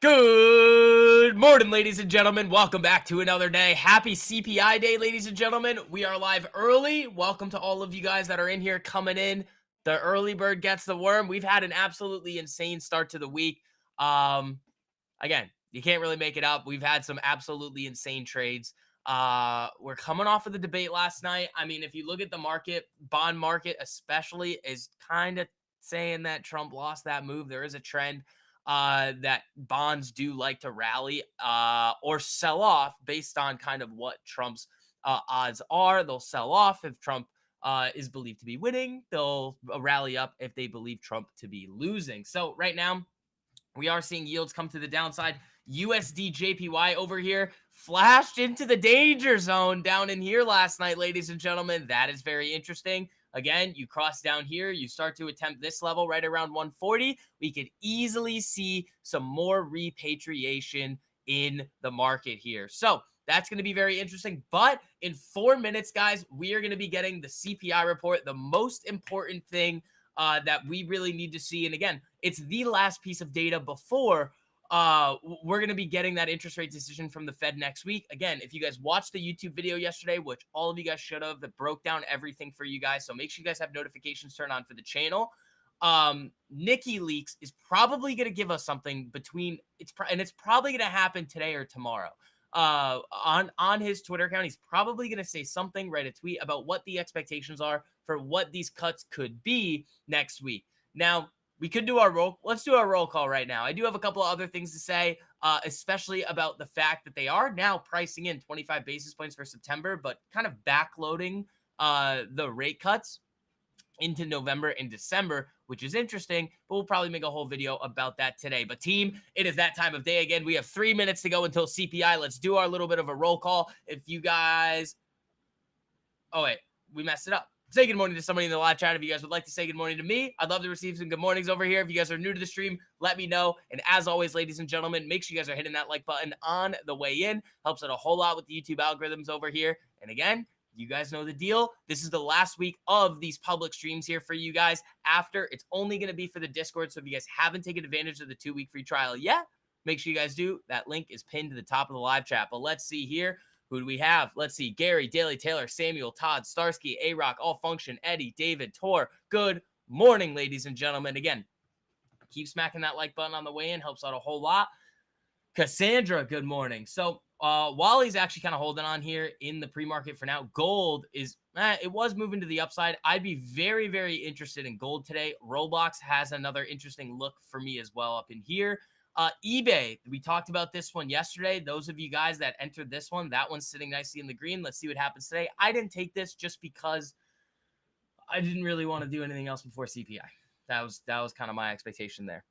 Good morning, ladies and gentlemen. Welcome back to another day. Happy CPI day, ladies and gentlemen. We are live early. Welcome to all of you guys that are in here coming in. The early bird gets the worm. We've had an absolutely insane start to the week. Again, you can't really make it up. We've had some absolutely insane trades. We're coming off of the debate last night. I mean, if you look at the market, bond market especially is kind of saying that Trump lost that move. There is a trend that bonds do like to rally or sell off based on kind of what Trump's odds are. They'll sell off if Trump is believed to be winning. They'll rally up if they believe Trump to be losing. So right now, we are seeing yields come to the downside. USD JPY over here flashed into the danger zone down in here last night, ladies and gentlemen. That is very interesting. Again, you cross down here, you start to attempt this level right around 140. We could easily see some more repatriation in the market here. So that's going to be very interesting. But in 4 minutes, guys, we are going to be getting the CPI report, the most important thing that we really need to see. And again, it's the last piece of data before we're going to be getting that interest rate decision from the Fed next week. Again, if you guys watched the YouTube video yesterday, which all of you guys should have, that broke down everything for you guys. So make sure you guys have notifications turned on for the channel. Nikki Leaks is probably going to give us something between it's probably going to happen today or tomorrow. On his Twitter account, he's probably going to say something, write a tweet about what the expectations are for what these cuts could be next week. Now, we could do let's do our roll call right now. I do have a couple of other things to say, especially about the fact that they are now pricing in 25 basis points for September, but kind of backloading the rate cuts into November and December, which is interesting, but we'll probably make a whole video about that today. But team, it is that time of day again. We have 3 minutes to go until CPI. Let's do our little bit of a roll call. If you guys, oh wait, we messed it up. Say good morning to somebody in the live chat if you guys would like to say good morning to me. I'd love to receive some good mornings over here. If you guys are new to the stream, let me know. And as always, ladies and gentlemen, make sure you guys are hitting that like button on the way in. Helps out a whole lot with the YouTube algorithms over here. And again, you guys know the deal. This is the last week of these public streams here for you guys. After, it's only going to be for the Discord. So if you guys haven't taken advantage of the 2-week free trial yet, make sure you guys do. That link is pinned to the top of the live chat. But let's see here. Who do we have? Let's see. Gary, Daly, Taylor, Samuel, Todd, Starsky, A-Rock, All Function, Eddie, David, Tor. Good morning, ladies and gentlemen. Again, keep smacking that like button on the way in. Helps out a whole lot. Cassandra, good morning. So Wally's actually kind of holding on here in the pre-market for now. Gold is, it was moving to the upside. I'd be very, very interested in gold today. Roblox has another interesting look for me as well up in here. eBay, we talked about this one yesterday. Those of you guys that entered this one, that one's sitting nicely in the green. Let's see what happens today. I didn't take this just because I didn't really want to do anything else before CPI. That was kind of my expectation there.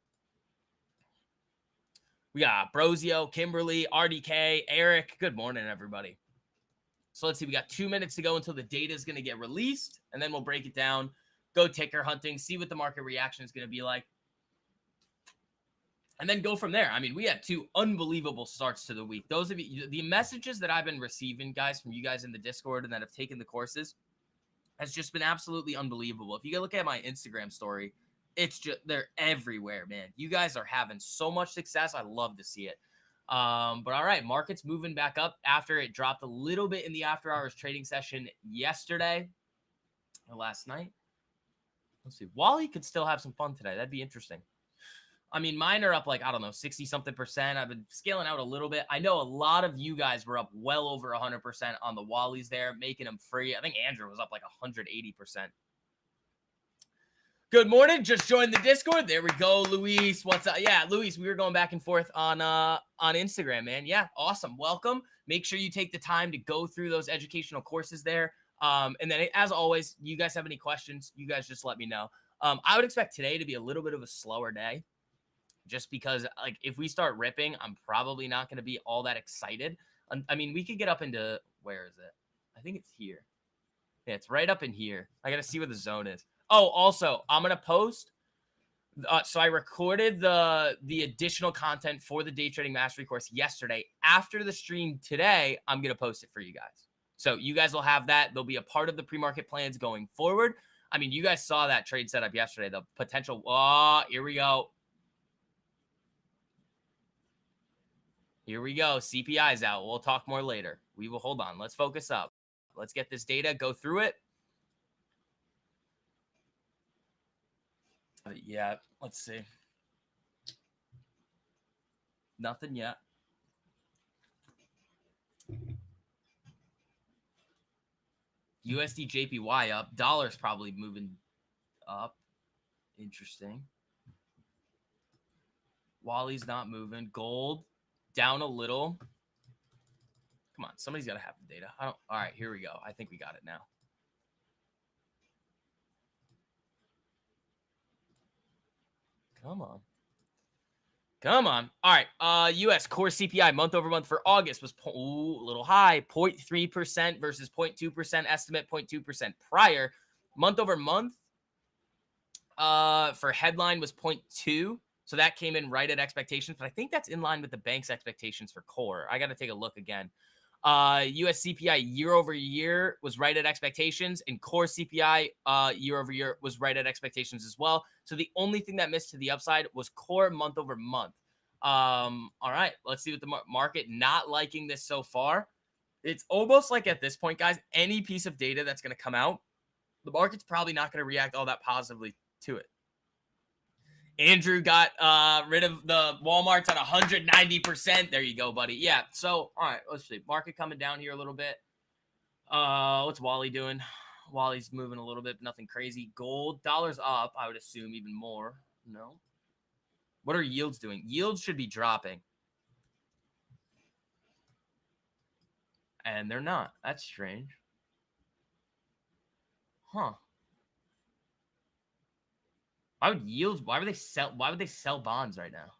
We got Brosio, Kimberly, RDK, Eric. Good morning, everybody. So let's see. We got 2 minutes to go until the data is going to get released, and then we'll break it down, go ticker hunting, see what the market reaction is going to be like, and then go from there. I mean, we had 2 unbelievable starts to the week. Those of you, the messages that I've been receiving, guys, from you guys in the Discord and that have taken the courses has just been absolutely unbelievable. If you go look at my Instagram story, it's just, they're everywhere, man. You guys are having so much success. I love to see it. But all right, market's moving back up after it dropped a little bit in the after hours trading session yesterday or last night. Let's see. Wally could still have some fun today. That'd be interesting. I mean, mine are up like, I don't know, 60 something percent. I've been scaling out a little bit. I know a lot of you guys were up well over 100% on the Wallies there, making them free. I think Andrew was up like 180%. Good morning. Just joined the Discord. There we go, Luis. What's up? Yeah, Luis, we were going back and forth on Instagram, man. Yeah, awesome. Welcome. Make sure you take the time to go through those educational courses there. And then, as always, you guys have any questions, you guys just let me know. I would expect today to be a little bit of a slower day just because, like, if we start ripping, I'm probably not going to be all that excited. I mean, we could get up into, where is it? I think it's here. Yeah, it's right up in here. I got to see where the zone is. Oh, also, I'm going to post. So I recorded the additional content for the Day Trading Mastery course yesterday. After the stream today, I'm going to post it for you guys. So you guys will have that. They'll be a part of the pre-market plans going forward. I mean, you guys saw that trade setup yesterday. The potential. Oh, here we go. Here we go. CPI's out. We'll talk more later. We will hold on. Let's focus up. Let's get this data, go through it. Yeah, let's see. Nothing yet. USD JPY up. Dollar's probably moving up. Interesting. Wally's not moving. Gold down a little. Come on, somebody's got to have the data. All right, here we go. I think we got it now. Come on. Come on. All right. US core CPI month over month for August was a little high, 0.3% versus 0.2% estimate, 0.2% prior. Month over month for headline was 0.2. So that came in right at expectations, but I think that's in line with the bank's expectations for core. I got to take a look again. US CPI year over year was right at expectations, and core CPI year over year was right at expectations as well. So the only thing that missed to the upside was core month over month. All right, let's see what the market not liking this so far. It's almost like at this point, guys, any piece of data that's going to come out, the market's probably not going to react all that positively to it. Andrew got rid of the Walmarts at 190%. There you go, buddy. Yeah. So, all right, let's see. Market coming down here a little bit. What's Wally doing? Wally's moving a little bit, nothing crazy. Gold, dollars up, I would assume even more. No. What are yields doing? Yields should be dropping. And they're not. That's strange. Huh. Why would they sell bonds right now?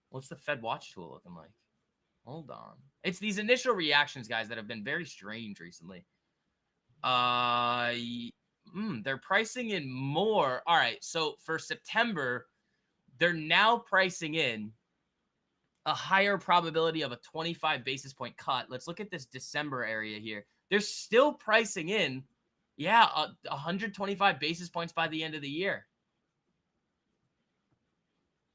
What's the Fed watch tool looking like? Hold on. It's these initial reactions, guys, that have been very strange recently. They're pricing in more. All right, so for September, they're now pricing in a higher probability of a 25 basis point cut. Let's look at this December area here. They're still pricing in, 125 basis points by the end of the year.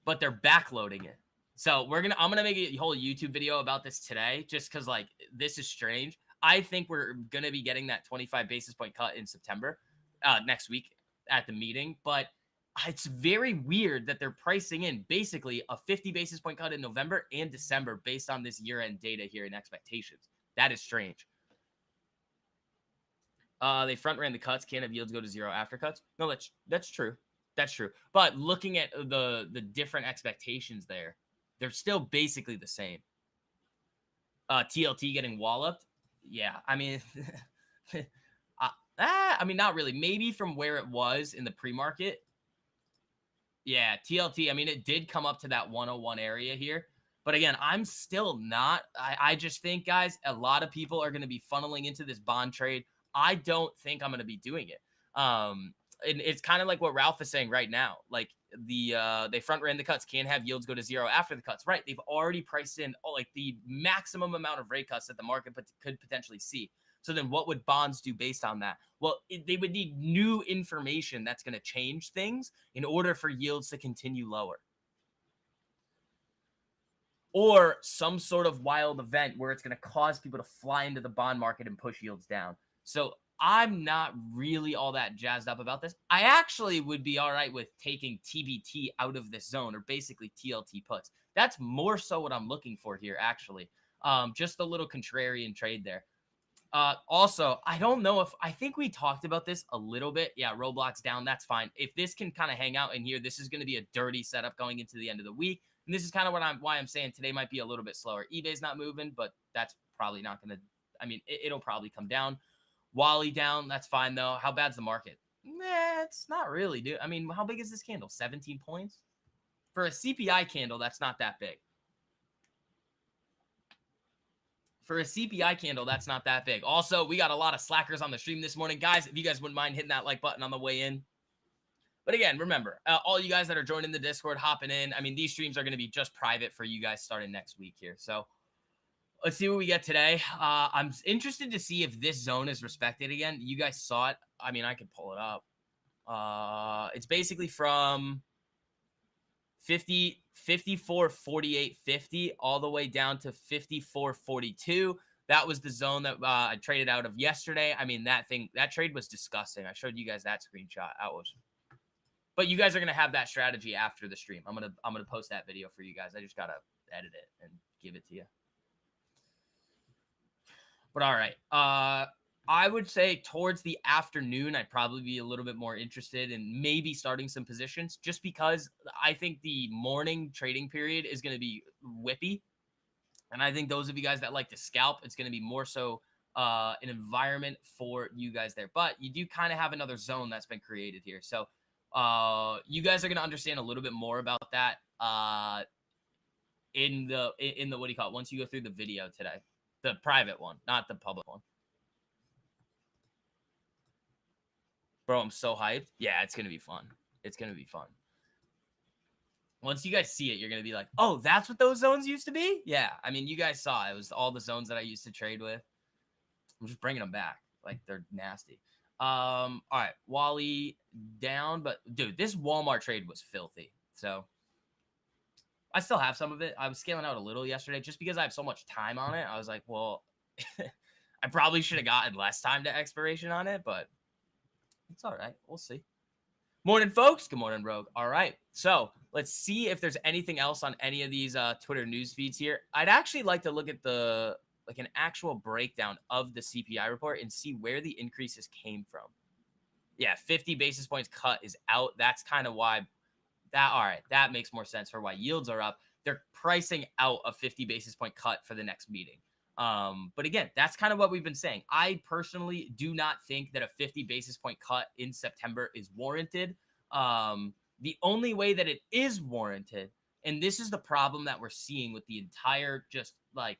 But they're backloading it. So I'm gonna make a whole YouTube video about this today, just because like this is strange. I think we're gonna be getting that 25 basis point cut in September, next week at the meeting. But it's very weird that they're pricing in basically a 50 basis point cut in November and December based on this year-end data here and expectations. That is strange. They front ran the cuts. Can't have yields go to zero after cuts. No, that's true. That's true. But looking at the different expectations there, they're still basically the same. TLT getting walloped. Yeah, I mean, I mean, not really. Maybe from where it was in the pre-market. Yeah, TLT. I mean, it did come up to that 101 area here. But again, I'm still not. I just think, guys, a lot of people are going to be funneling into this bond trade. I don't think I'm going to be doing it. And it's kind of like what Ralph is saying right now. Like they front ran the cuts, can't have yields go to zero after the cuts. Right? They've already priced in like the maximum amount of rate cuts that the market could potentially see. So then what would bonds do based on that? Well, they would need new information that's going to change things in order for yields to continue lower. Or some sort of wild event where it's going to cause people to fly into the bond market and push yields down. So I'm not really all that jazzed up about this. I actually would be all right with taking TBT out of this zone, or basically TLT puts. That's more so what I'm looking for here, actually. Just a little contrarian trade there. Also, I don't know I think we talked about this a little bit. Yeah, Roblox down. That's fine. If this can kind of hang out in here, this is going to be a dirty setup going into the end of the week. And this is kind of why I'm saying today might be a little bit slower. eBay's not moving, but that's probably not going to, I mean, it'll probably come down. Wally down. That's fine, though. How bad's the market? Nah, it's not really, dude. I mean, how big is this candle? 17 points? For a CPI candle, that's not that big. For a CPI candle, that's not that big. Also, we got a lot of slackers on the stream this morning. Guys, if you guys wouldn't mind hitting that like button on the way in. But again, remember, all you guys that are joining the Discord, hopping in, I mean, these streams are going to be just private for you guys starting next week here. So let's see what we get today. I'm interested to see if this zone is respected again. You guys saw it. I mean, I could pull it up. It's basically from 50, 54.48.50 all the way down to 54.42. That was the zone that I traded out of yesterday. I mean, that trade was disgusting. I showed you guys that screenshot. That was, but you guys are gonna have that strategy after the stream. I'm gonna post that video for you guys. I just gotta edit it and give it to you. But all right. I would say towards the afternoon, I'd probably be a little bit more interested in maybe starting some positions, just because I think the morning trading period is going to be whippy. And I think those of you guys that like to scalp, it's going to be more so an environment for you guys there. But you do kind of have another zone that's been created here. So you guys are going to understand a little bit more about that in the what do you call it, once you go through the video today. The private one, not the public one. Bro, I'm so hyped. Yeah, it's going to be fun. It's going to be fun. Once you guys see it, you're going to be like, oh, that's what those zones used to be? Yeah, I mean, you guys saw it. It was all the zones that I used to trade with. I'm just bringing them back. Like, they're nasty. All right, Wally down. But, dude, this Walmart trade was filthy. So, I still have some of it. I was scaling out a little yesterday just because I have so much time on it. I was like, well, I probably should have gotten less time to expiration on it, but it's all right. We'll see. Morning, folks. Good morning, Rogue. All right. So let's see if there's anything else on any of these Twitter news feeds here. I'd actually like to look at an actual breakdown of the CPI report and see where the increases came from. Yeah, 50 basis points cut is out. That's kind of why all right, that makes more sense for why yields are up. They're pricing out a 50 basis point cut for the next meeting. But again, that's kind of what we've been saying. I personally do not think that a 50 basis point cut in September is warranted. The only way that it is warranted, and this is the problem that we're seeing with the entire just like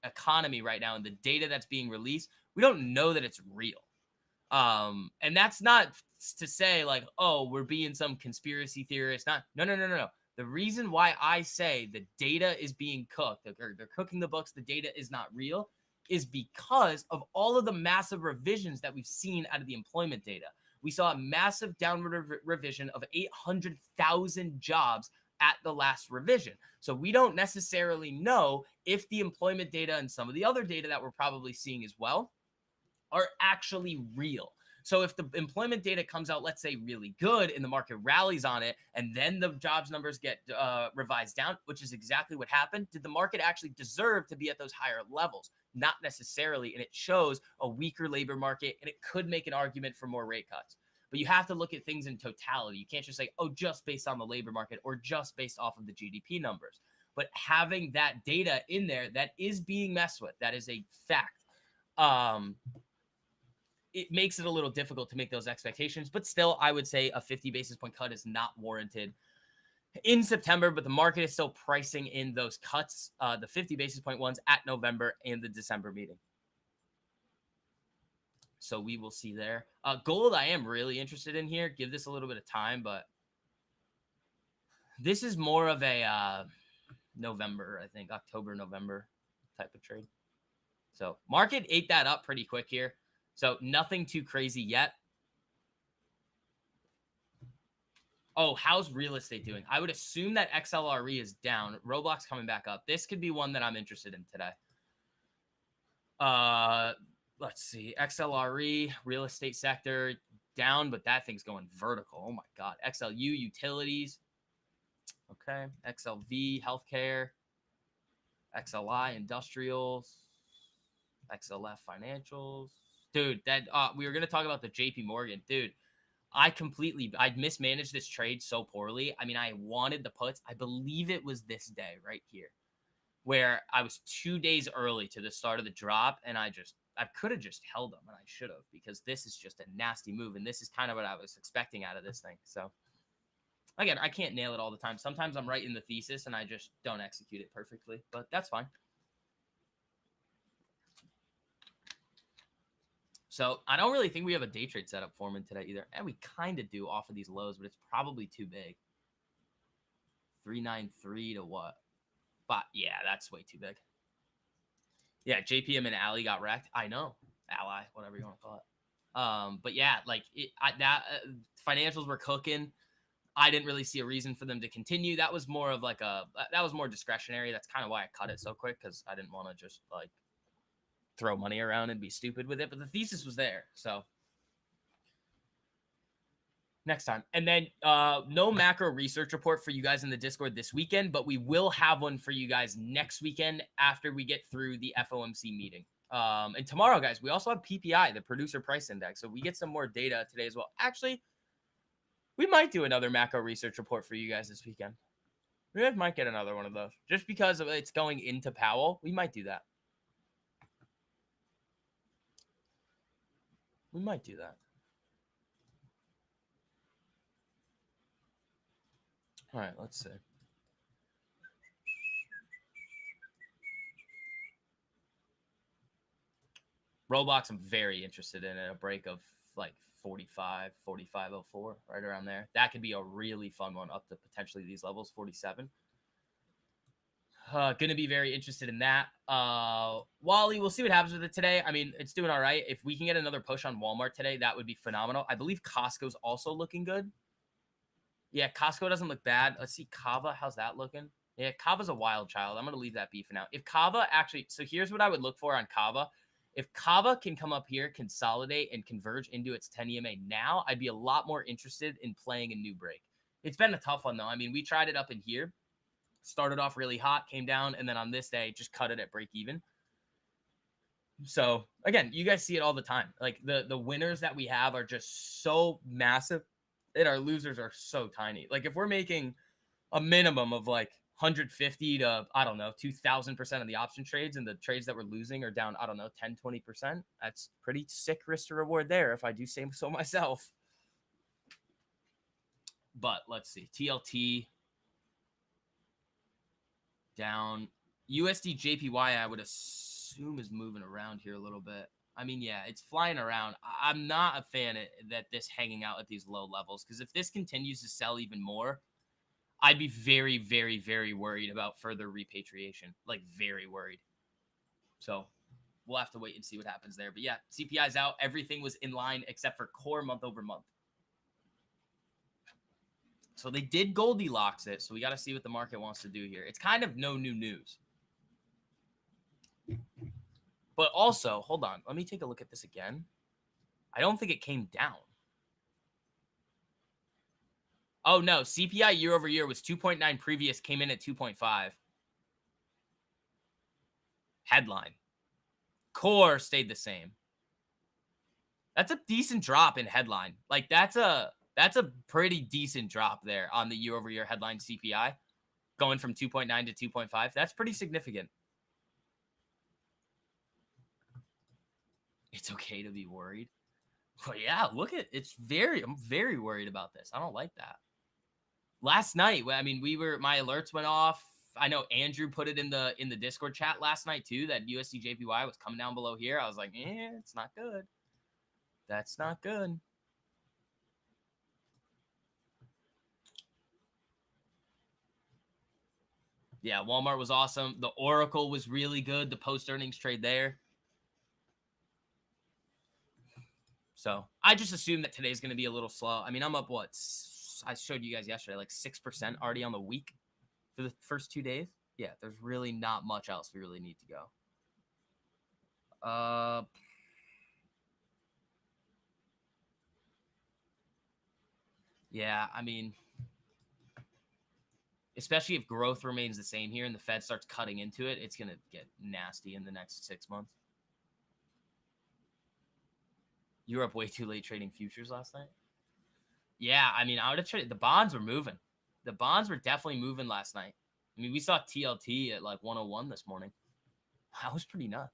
economy right now and the data that's being released, we don't know that it's real. And that's not to say like, oh, we're being some conspiracy theorist. No. The reason why I say the data is being cooked, or they're cooking the books, the data is not real, is because of all of the massive revisions that we've seen out of the employment data. We saw a massive downward revision of 800,000 jobs at the last revision. So we don't necessarily know if the employment data and some of the other data that we're probably seeing as well are actually real. So if the employment data comes out, let's say really good, and the market rallies on it, and then the jobs numbers get revised down, which is exactly what happened, did the market actually deserve to be at those higher levels? Not necessarily, and it shows a weaker labor market, and it could make an argument for more rate cuts. But you have to look at things in totality. You can't just say, oh, just based on the labor market or just based off of the GDP numbers. But having that data in there that is being messed with, that is a fact. It makes it a little difficult to make those expectations, but still, I would say a 50 basis point cut is not warranted in September, but the market is still pricing in those cuts, the 50 basis point ones at November and the December meeting. So we will see there. Gold, I am really interested in here. Give this a little bit of time, but this is more of a November, I think, October, November type of trade. So market ate that up pretty quick here. So nothing too crazy yet. Oh, how's real estate doing? I would assume that XLRE is down. Roblox coming back up. This could be one that I'm interested in today. Let's see. XLRE, real estate sector, down, but that thing's going vertical. Oh my God. XLU, utilities. Okay. XLV, healthcare. XLI, industrials. XLF, financials. Dude, that we were going to talk about the JP Morgan. Dude, I mismanaged this trade so poorly. I mean, I wanted the puts. I believe it was this day right here where I was 2 days early to the start of the drop, and I could have just held them, and I should have, because this is just a nasty move, and this is kind of what I was expecting out of this thing. So, again, I can't nail it all the time. Sometimes I'm right in the thesis, and I just don't execute it perfectly, but that's fine. So I don't really think we have a day trade setup for him today either. And we kind of do off of these lows, but it's probably too big. 393 to what? But yeah, that's way too big. Yeah, JPM and Ally got wrecked. I know. Ally, whatever you want to call it. But yeah, like financials were cooking. I didn't really see a reason for them to continue. That was more of like that was more discretionary. That's kind of why I cut it so quick, because I didn't want to just like throw money around and be stupid with it. But the thesis was there. So next time. And then no macro research report for you guys in the Discord this weekend, but we will have one for you guys next weekend after we get through the FOMC meeting. And tomorrow, guys, we also have PPI, the producer price index. So we get some more data today as well. Actually, we might do another macro research report for you guys this weekend. We guys might get another one of those. Just because it's going into Powell, we might do that. We might do that. All right, let's see. Roblox, I'm very interested in it. A break of like 45, 45.04, right around there. That could be a really fun one up to potentially these levels, 47. Going to be very interested in that. Wally, we'll see what happens with it today. I mean, it's doing all right. If we can get another push on Walmart today, that would be phenomenal. I believe Costco's also looking good. Yeah, Costco doesn't look bad. Let's see Kava. How's that looking? Yeah, Kava's a wild child. I'm going to leave that be for now. If Kava actually, so here's what I would look for on Kava. If Kava can come up here, consolidate, and converge into its 10 EMA now, I'd be a lot more interested in playing a new break. It's been a tough one, though. I mean, we tried it up in here. Started off really hot, came down, and then on this day, just cut it at break even. So, again, you guys see it all the time. Like, the winners that we have are just so massive, and our losers are so tiny. Like, if we're making a minimum of, like, 150 to, I don't know, 2,000% of the option trades, and the trades that we're losing are down, I don't know, 10, 20%, that's pretty sick risk to reward there, if I do say so myself. But, let's see. TLT down. USD JPY, I would assume, is moving around here a little bit. I mean, yeah, it's flying around. I'm not a fan of that this hanging out at these low levels, because if this continues to sell even more, I'd be very, very, very worried about further repatriation. Like, very worried. So we'll have to wait and see what happens there. But yeah, CPI's out. Everything was in line except for core month over month. So they did Goldilocks it. So we got to see what the market wants to do here. It's kind of no new news. But also, hold on. Let me take a look at this again. I don't think it came down. Oh, no. CPI year over year was 2.9 previous, came in at 2.5. Headline. Core stayed the same. That's a decent drop in headline. Like, that's a pretty decent drop there on the year over year headline CPI. Going from 2.9 to 2.5. That's pretty significant. It's okay to be worried. Well, yeah, look at I'm very worried about this. I don't like that. Last night, I mean, my alerts went off. I know Andrew put it in the Discord chat last night too, that USD JPY was coming down below here. I was like, it's not good. That's not good. Yeah, Walmart was awesome. The Oracle was really good. The post-earnings trade there. So I just assume that today's going to be a little slow. I mean, I'm up, what? I showed you guys yesterday, like 6% already on the week for the first 2 days. Yeah, there's really not much else we really need to go. Yeah, I mean, especially if growth remains the same here and the Fed starts cutting into it, it's going to get nasty in the next 6 months. You were up way too late trading futures last night? Yeah, I mean, I would have traded. The bonds were moving. The bonds were definitely moving last night. I mean, we saw TLT at like 101 this morning. That was pretty nuts.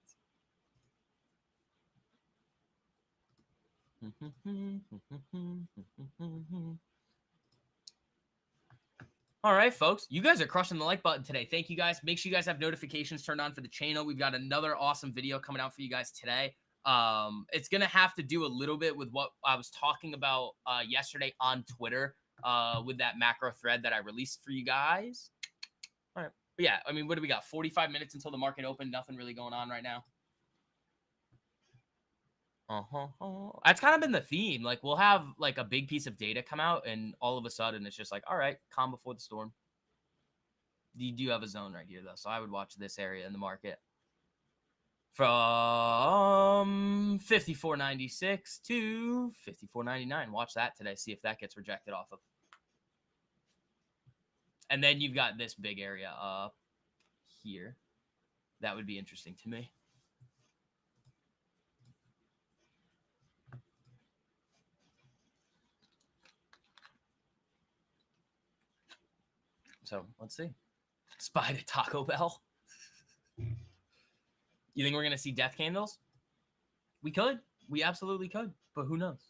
All right, folks. You guys are crushing the like button today. Thank you, guys. Make sure you guys have notifications turned on for the channel. We've got another awesome video coming out for you guys today. It's going to have to do a little bit with what I was talking about yesterday on Twitter with that macro thread that I released for you guys. All right. But yeah, I mean, what do we got? 45 minutes until the market opened. Nothing really going on right now. That's kind of been the theme. Like we'll have like a big piece of data come out, and all of a sudden it's just like, all right, calm before the storm. You do have a zone right here though, so I would watch this area in the market from 54.96 to 54.99. Watch that today. See if that gets rejected off of. And then you've got this big area up here. That would be interesting to me. So let's see. Spy to Taco Bell. You think we're gonna see death candles? We could. We absolutely could. But who knows?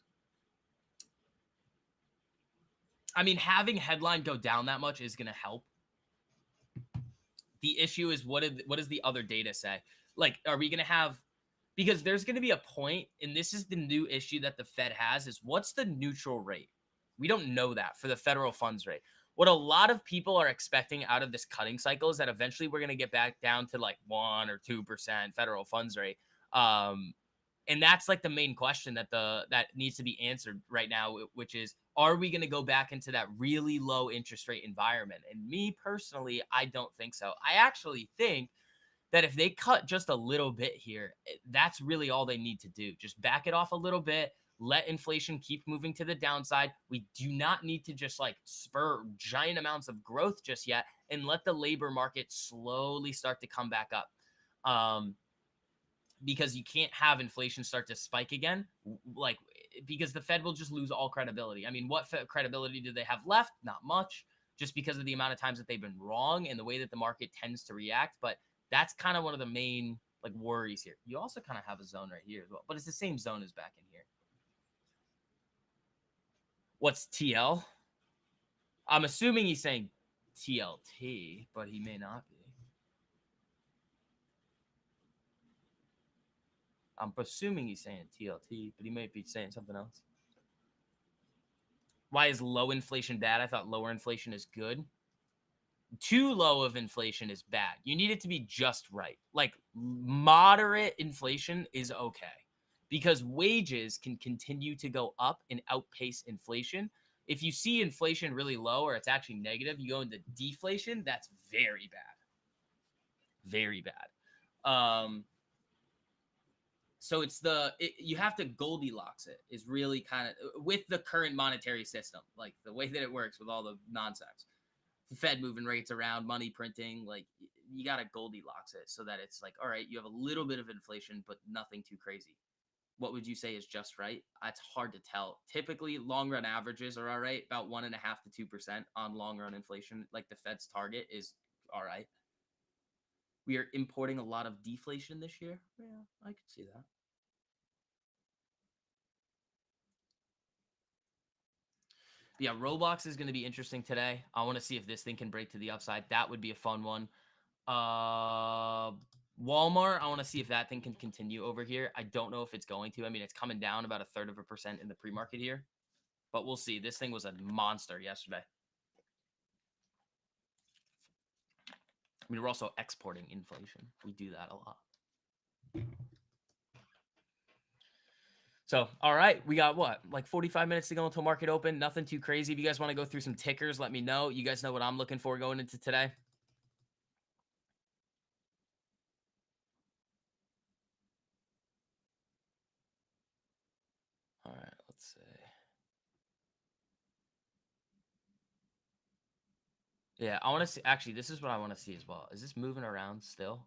I mean, having headline go down that much is gonna help. The issue is what does the other data say? Like, are we gonna have, because there's gonna be a point, and this is the new issue that the Fed has, is what's the neutral rate? We don't know that for the federal funds rate. What a lot of people are expecting out of this cutting cycle is that eventually we're gonna get back down to like 1 or 2% federal funds rate. Um, and that's like the main question that needs to be answered right now, which is, are we going to go back into that really low interest rate environment? And me personally, I don't think so. I actually think that if they cut just a little bit here, that's really all they need to do. Just back it off a little bit, let inflation keep moving to the downside. We do not need to just like spur giant amounts of growth just yet, and let the labor market slowly start to come back up. Because you can't have inflation start to spike again, like, because the Fed will just lose all credibility. I mean, what credibility do they have left? Not much, just because of the amount of times that they've been wrong and the way that the market tends to react. But that's kind of one of the main like worries here. You also kind of have a zone right here as well, but it's the same zone as back in here. What's TL? I'm assuming he's saying TLT, but he may not be. I'm assuming he's saying TLT, but he might be saying something else. Why is low inflation bad? I thought lower inflation is good. Too low of inflation is bad. You need it to be just right. Like moderate inflation is okay, because wages can continue to go up and outpace inflation. If you see inflation really low or it's actually negative, you go into deflation, that's very bad. Very bad. So you have to Goldilocks it, is really kind of with the current monetary system, like the way that it works with all the nonsense, the Fed moving rates around, money printing, like you got to Goldilocks it so that it's like, all right, you have a little bit of inflation, but nothing too crazy. What would you say is just right? It's hard to tell. Typically, long run averages are all right, about 1.5 to 2% on long run inflation. Like the Fed's target is all right. We are importing a lot of deflation this year. Yeah, I could see that. Yeah, Roblox is going to be interesting today. I want to see if this thing can break to the upside. That would be a fun one. Walmart, I want to see if that thing can continue over here. I don't know if it's going to. I mean, it's coming down about 1/3% in the pre-market here, but we'll see. This thing was a monster yesterday. I mean, we're also exporting inflation. We do that a lot. So, all right, we got what, like 45 minutes to go until market open. Nothing too crazy. If you guys want to go through some tickers, let me know. You guys know what I'm looking for going into today. All right, let's see. Yeah, I want to see. Actually, this is what I want to see as well. Is this moving around still?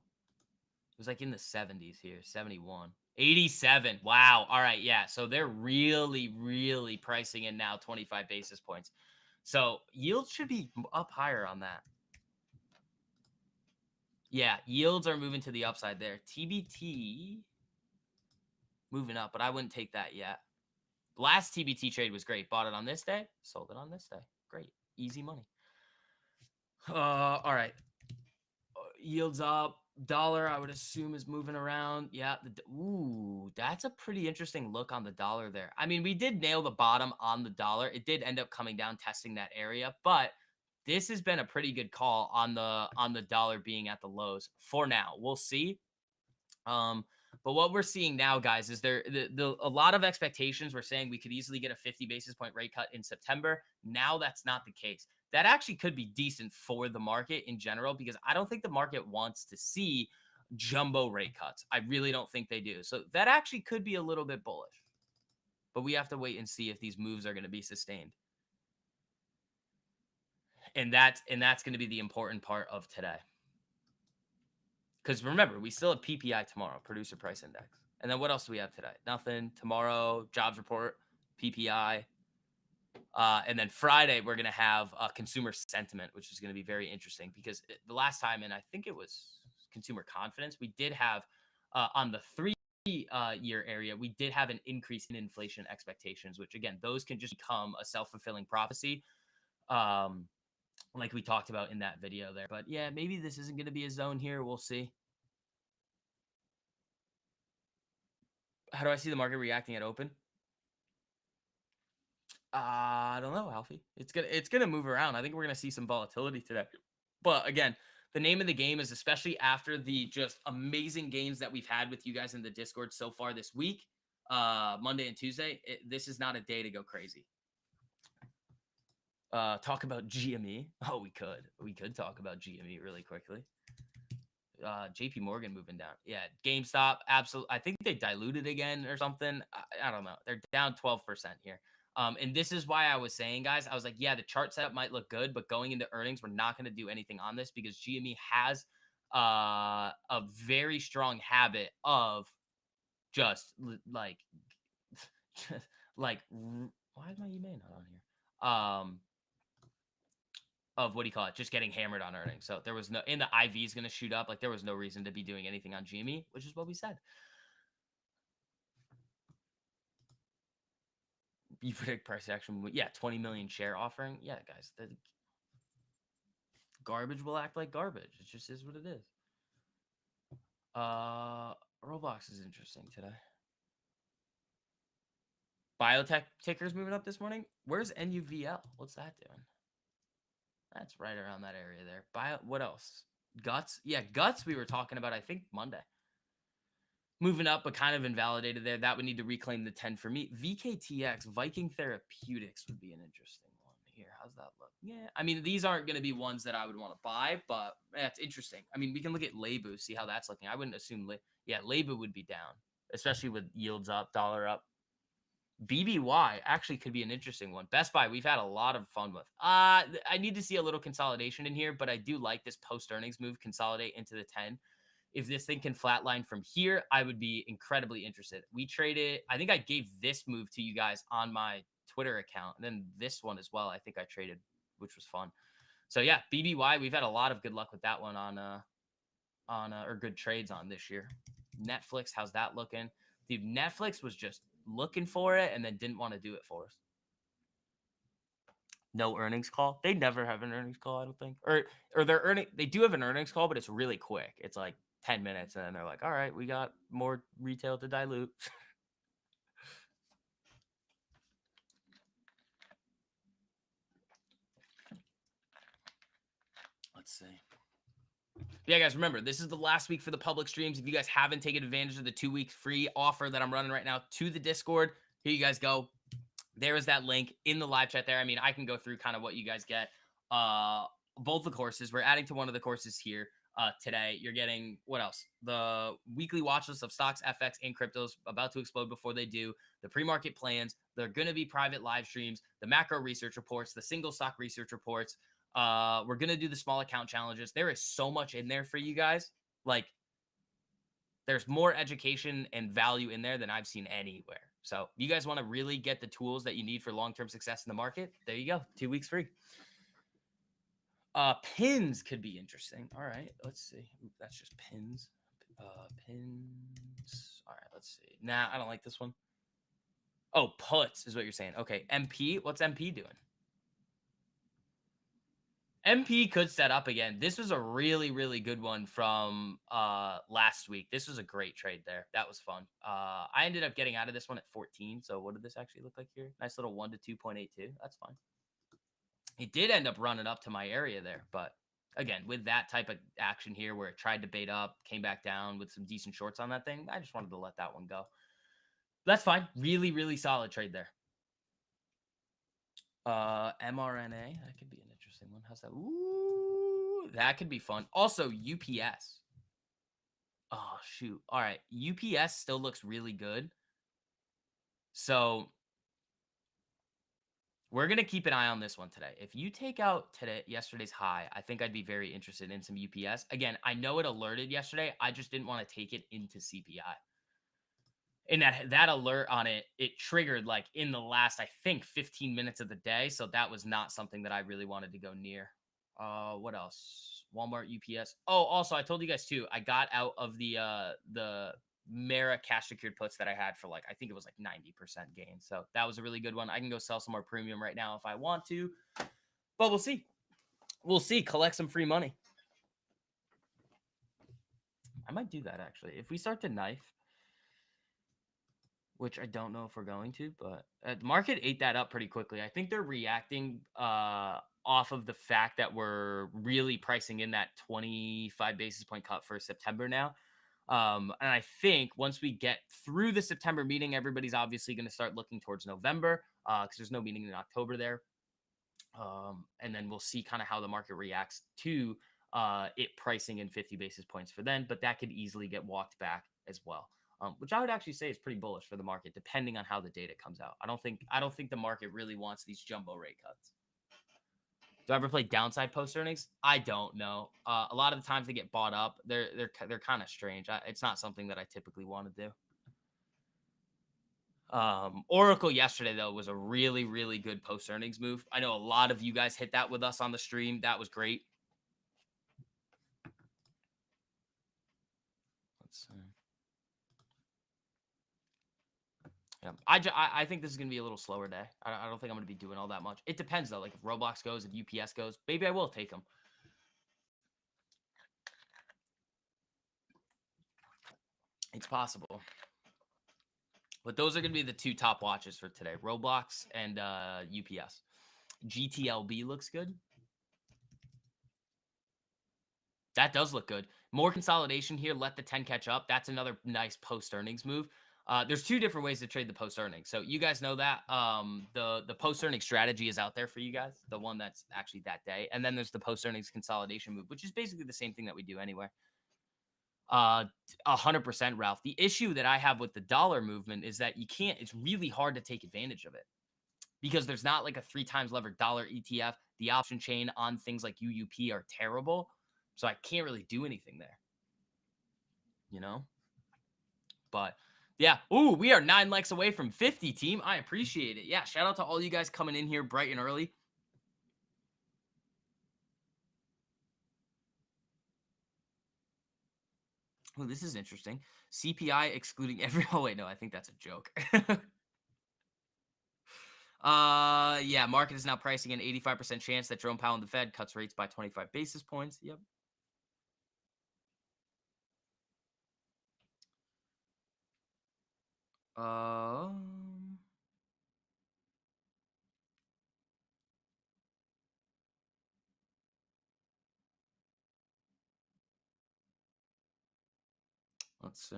It was like in the 70s here, 71, 87. Wow. All right. Yeah. So they're really, really pricing in now 25 basis points. So yields should be up higher on that. Yeah. Yields are moving to the upside there. TBT moving up, but I wouldn't take that yet. Last TBT trade was great. Bought it on this day, sold it on this day. Great. Easy money. All right. Yields up. Dollar, I would assume, is moving around. Yeah. Ooh, that's a pretty interesting look on the dollar there. I mean, we did nail the bottom on the dollar. It did end up coming down, testing that area, but this has been a pretty good call on the dollar being at the lows for now. We'll see. But But what we're seeing now, guys, is a lot of expectations were saying we could easily get a 50 basis point rate cut in September. Now that's not the case. That actually could be decent for the market in general because I don't think the market wants to see jumbo rate cuts. I really don't think they do. So that actually could be a little bit bullish. But we have to wait and see if these moves are going to be sustained. And that's going to be the important part of today. Because remember, we still have PPI tomorrow, Producer Price Index. And then what else do we have today? Nothing. Tomorrow, jobs report, PPI. And then Friday, we're going to have consumer sentiment, which is going to be very interesting because the last time, and I think it was consumer confidence, we did have on the 3 year area, we did have an increase in inflation expectations, which again, those can just become a self-fulfilling prophecy. Like we talked about in that video there. But yeah, maybe this isn't going to be a zone here. We'll see. How do I see the market reacting at open? I don't know, Alfie. It's gonna move around. I think we're gonna see some volatility today. But again, the name of the game is, especially after the just amazing games that we've had with you guys in the Discord so far this week, Monday and Tuesday. This is not a day to go crazy. Talk about GME. Oh, we could talk about GME really quickly. JP Morgan moving down. Yeah, GameStop, absolutely. I think they diluted again or something. I don't know. They're down 12% here. And this is why I was saying, guys, I was like, yeah, the chart setup might look good, but going into earnings, we're not going to do anything on this because GME has a very strong habit of just like, why is my email not on here? Of what do you call it? Just getting hammered on earnings. So there was no, and the IV is going to shoot up. Like there was no reason to be doing anything on GME, which is what we said. You predict price action? Yeah, 20 million share offering. Yeah, guys, the garbage will act like garbage. It just is what it is. Roblox is interesting today. Biotech tickers moving up this morning. Where's NUVL? What's that doing? That's right around that area there. What else? Guts? Yeah, Guts we were talking about, I think, Monday. Moving up, but kind of invalidated there. That would need to reclaim the 10 for me. VKTX, Viking Therapeutics would be an interesting one here. How's that look? Yeah, I mean, these aren't going to be ones that I would want to buy, but that's interesting. I mean, we can look at Leibu, see how that's looking. I wouldn't assume, Leibu would be down, especially with yields up, dollar up. BBY actually could be an interesting one. Best Buy, we've had a lot of fun with. I need to see a little consolidation in here, but I do like this post-earnings move, consolidate into the 10. If this thing can flatline from here, I would be incredibly interested. We traded, I think I gave this move to you guys on my Twitter account, and then this one as well, I think I traded, which was fun. So yeah, BBY, we've had a lot of good luck with that one or good trades on this year. Netflix, how's that looking? Dude, Netflix was just looking for it and then didn't want to do it for us. No earnings call. They never have an earnings call, I don't think. Or they do have an earnings call, but it's really quick. It's like 10 minutes and then they're like, all right, we got more retail to dilute. Let's see. Yeah, guys, remember, this is the last week for the public streams. If you guys haven't taken advantage of the 2-week free offer that I'm running right now to the Discord, here you guys go. There is that link in the live chat there. I mean, I can go through kind of what you guys get. Both the courses. We're adding to one of the courses here today. You're getting, what else? The weekly watch list of stocks, FX, and cryptos about to explode before they do. The pre-market plans. They're going to be private live streams. The macro research reports. The single stock research reports. We're going to do the small account challenges. There is so much in there for you guys. Like, there's more education and value in there than I've seen anywhere. So if you guys want to really get the tools that you need for long-term success in the market, there you go. 2 weeks free. Pins could be interesting. All right, let's see. Ooh, that's just pins. Pins. All right, let's see. Nah, I don't like this one. Oh, puts is what you're saying. Okay, MP. What's MP doing? MP could set up again. This was a really, really good one from last week. This was a great trade there. That was fun. I ended up getting out of this one at 14. So what did this actually look like here? Nice little 1 to 2.82. That's fine. It did end up running up to my area there, but again, with that type of action here where it tried to bait up, came back down with some decent shorts on that thing, I just wanted to let that one go. That's fine. Really, really solid trade there. mRNA, that could be an interesting one. How's that? Ooh, that could be fun. Also, UPS. Oh, shoot. All right. UPS still looks really good. So we're gonna keep an eye on this one today. If you take out yesterday's high, I think I'd be very interested in some UPS. Again, I know it alerted yesterday. I just didn't want to take it into CPI. And that alert on it, it triggered like in the last, I think, 15 minutes of the day. So that was not something that I really wanted to go near. What else? Walmart, UPS. Oh, also, I told you guys too. I got out of the Mara cash secured puts that I had for like, I think it was like 90% gain. So that was a really good one. I can go sell some more premium right now if I want to, but we'll see. We'll see. Collect some free money. I might do that actually. If we start to knife, which I don't know if we're going to, but the market ate that up pretty quickly. I think they're reacting off of the fact that we're really pricing in that 25 basis point cut for September now. And I think once we get through the September meeting, everybody's obviously going to start looking towards November because there's no meeting in October there. And then we'll see kind of how the market reacts to it pricing in 50 basis points for then, but that could easily get walked back as well. Which I would actually say is pretty bullish for the market, depending on how the data comes out. I don't think the market really wants these jumbo rate cuts. Do I ever play downside post earnings? I don't know. A lot of the times they get bought up. They're kind of strange. It's not something that I typically want to do. Oracle yesterday though was a really, really good post earnings move. I know a lot of you guys hit that with us on the stream. That was great. Let's see. Yeah, I think this is gonna be a little slower day. I don't think I'm gonna be doing all that much. It depends though. Like if Roblox goes, if UPS goes, maybe I will take them. It's possible. But those are gonna be the two top watches for today: Roblox and UPS. GTLB looks good. That does look good. More consolidation here. Let the 10 catch up. That's another nice post earnings move. There's two different ways to trade the post earnings. So you guys know that the post earnings strategy is out there for you guys. The one that's actually that day, and then there's the post earnings consolidation move, which is basically the same thing that we do anyway. 100%, Ralph. The issue that I have with the dollar movement is that you can't. It's really hard to take advantage of it because there's not like a 3 times levered dollar ETF. The option chain on things like UUP are terrible. So I can't really do anything there, you know? But yeah. Ooh, we are 9 likes away from 50, team. I appreciate it. Yeah, shout out to all you guys coming in here bright and early. Oh, this is interesting. CPI excluding every... Oh, wait, no, I think that's a joke. Yeah, market is now pricing an 85% chance that Jerome Powell and the Fed cuts rates by 25 basis points. Yep. Let's see.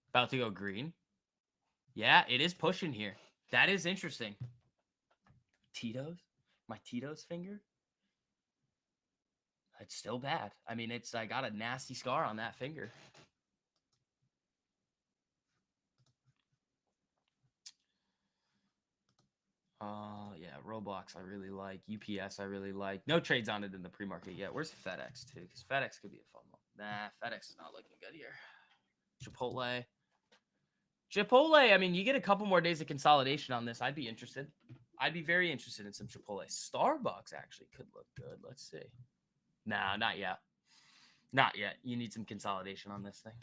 About to go green. Yeah, it is pushing here. That is interesting. Tito's? My Tito's finger? It's still bad. I mean, I got a nasty scar on that finger. Yeah, Roblox I really like. UPS I really like. No trades on it in the pre-market yet. Where's FedEx too? Because FedEx could be a fun one. Nah, FedEx is not looking good here. Chipotle. I mean, you get a couple more days of consolidation on this. I'd be interested. I'd be very interested in some Chipotle. Starbucks actually could look good. Let's see. Nah, not yet. Not yet. You need some consolidation on this thing.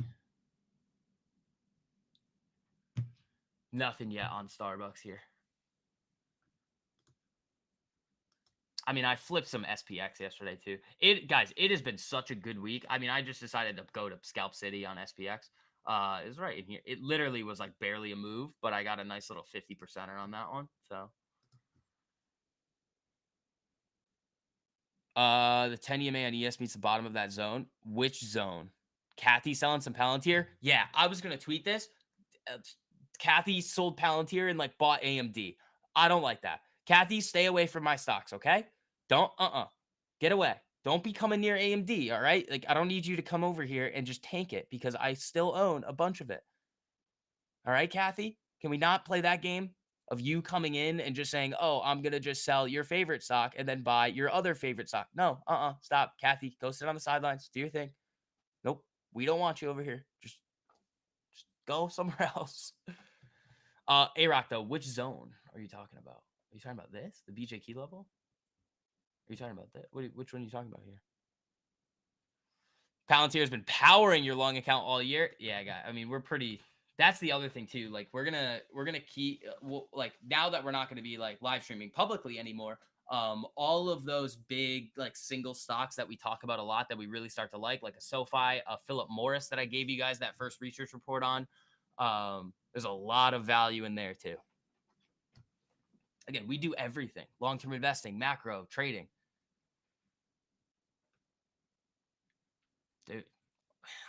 Nothing yet on Starbucks here. I mean, I flipped some SPX yesterday too. Guys, it has been such a good week. I mean, I just decided to go to Scalp City on SPX. Is right in here. It literally was like barely a move, but I got a nice little 50%er on that one. So the 10 EMA on ES meets the bottom of that zone. Which zone? Kathy selling some Palantir? Yeah, I was gonna tweet this. uh, Kathy sold Palantir and like bought AMD. I don't like that. Kathy, stay away from my stocks, okay? Don't get away. Don't be coming near AMD, all right? Like I don't need you to come over here and just tank it because I still own a bunch of it. All right, Kathy? Can we not play that game of you coming in and just saying, "Oh, I'm going to just sell your favorite stock and then buy your other favorite stock." No, stop. Kathy, go sit on the sidelines. Do your thing. Nope. We don't want you over here. Just go somewhere else. A-Rock, though, which zone are you talking about? Are you talking about this? The BJ key level? Are you talking about that? Which one are you talking about here? Palantir has been powering your long account all year. Yeah, guy. I mean, we're pretty. That's the other thing too. Like, we're gonna keep like now that we're not gonna be like live streaming publicly anymore. All of those big like single stocks that we talk about a lot that we really start to like a SoFi, a Philip Morris that I gave you guys that first research report on. There's a lot of value in there too. Again, we do everything: long-term investing, macro, trading. Dude,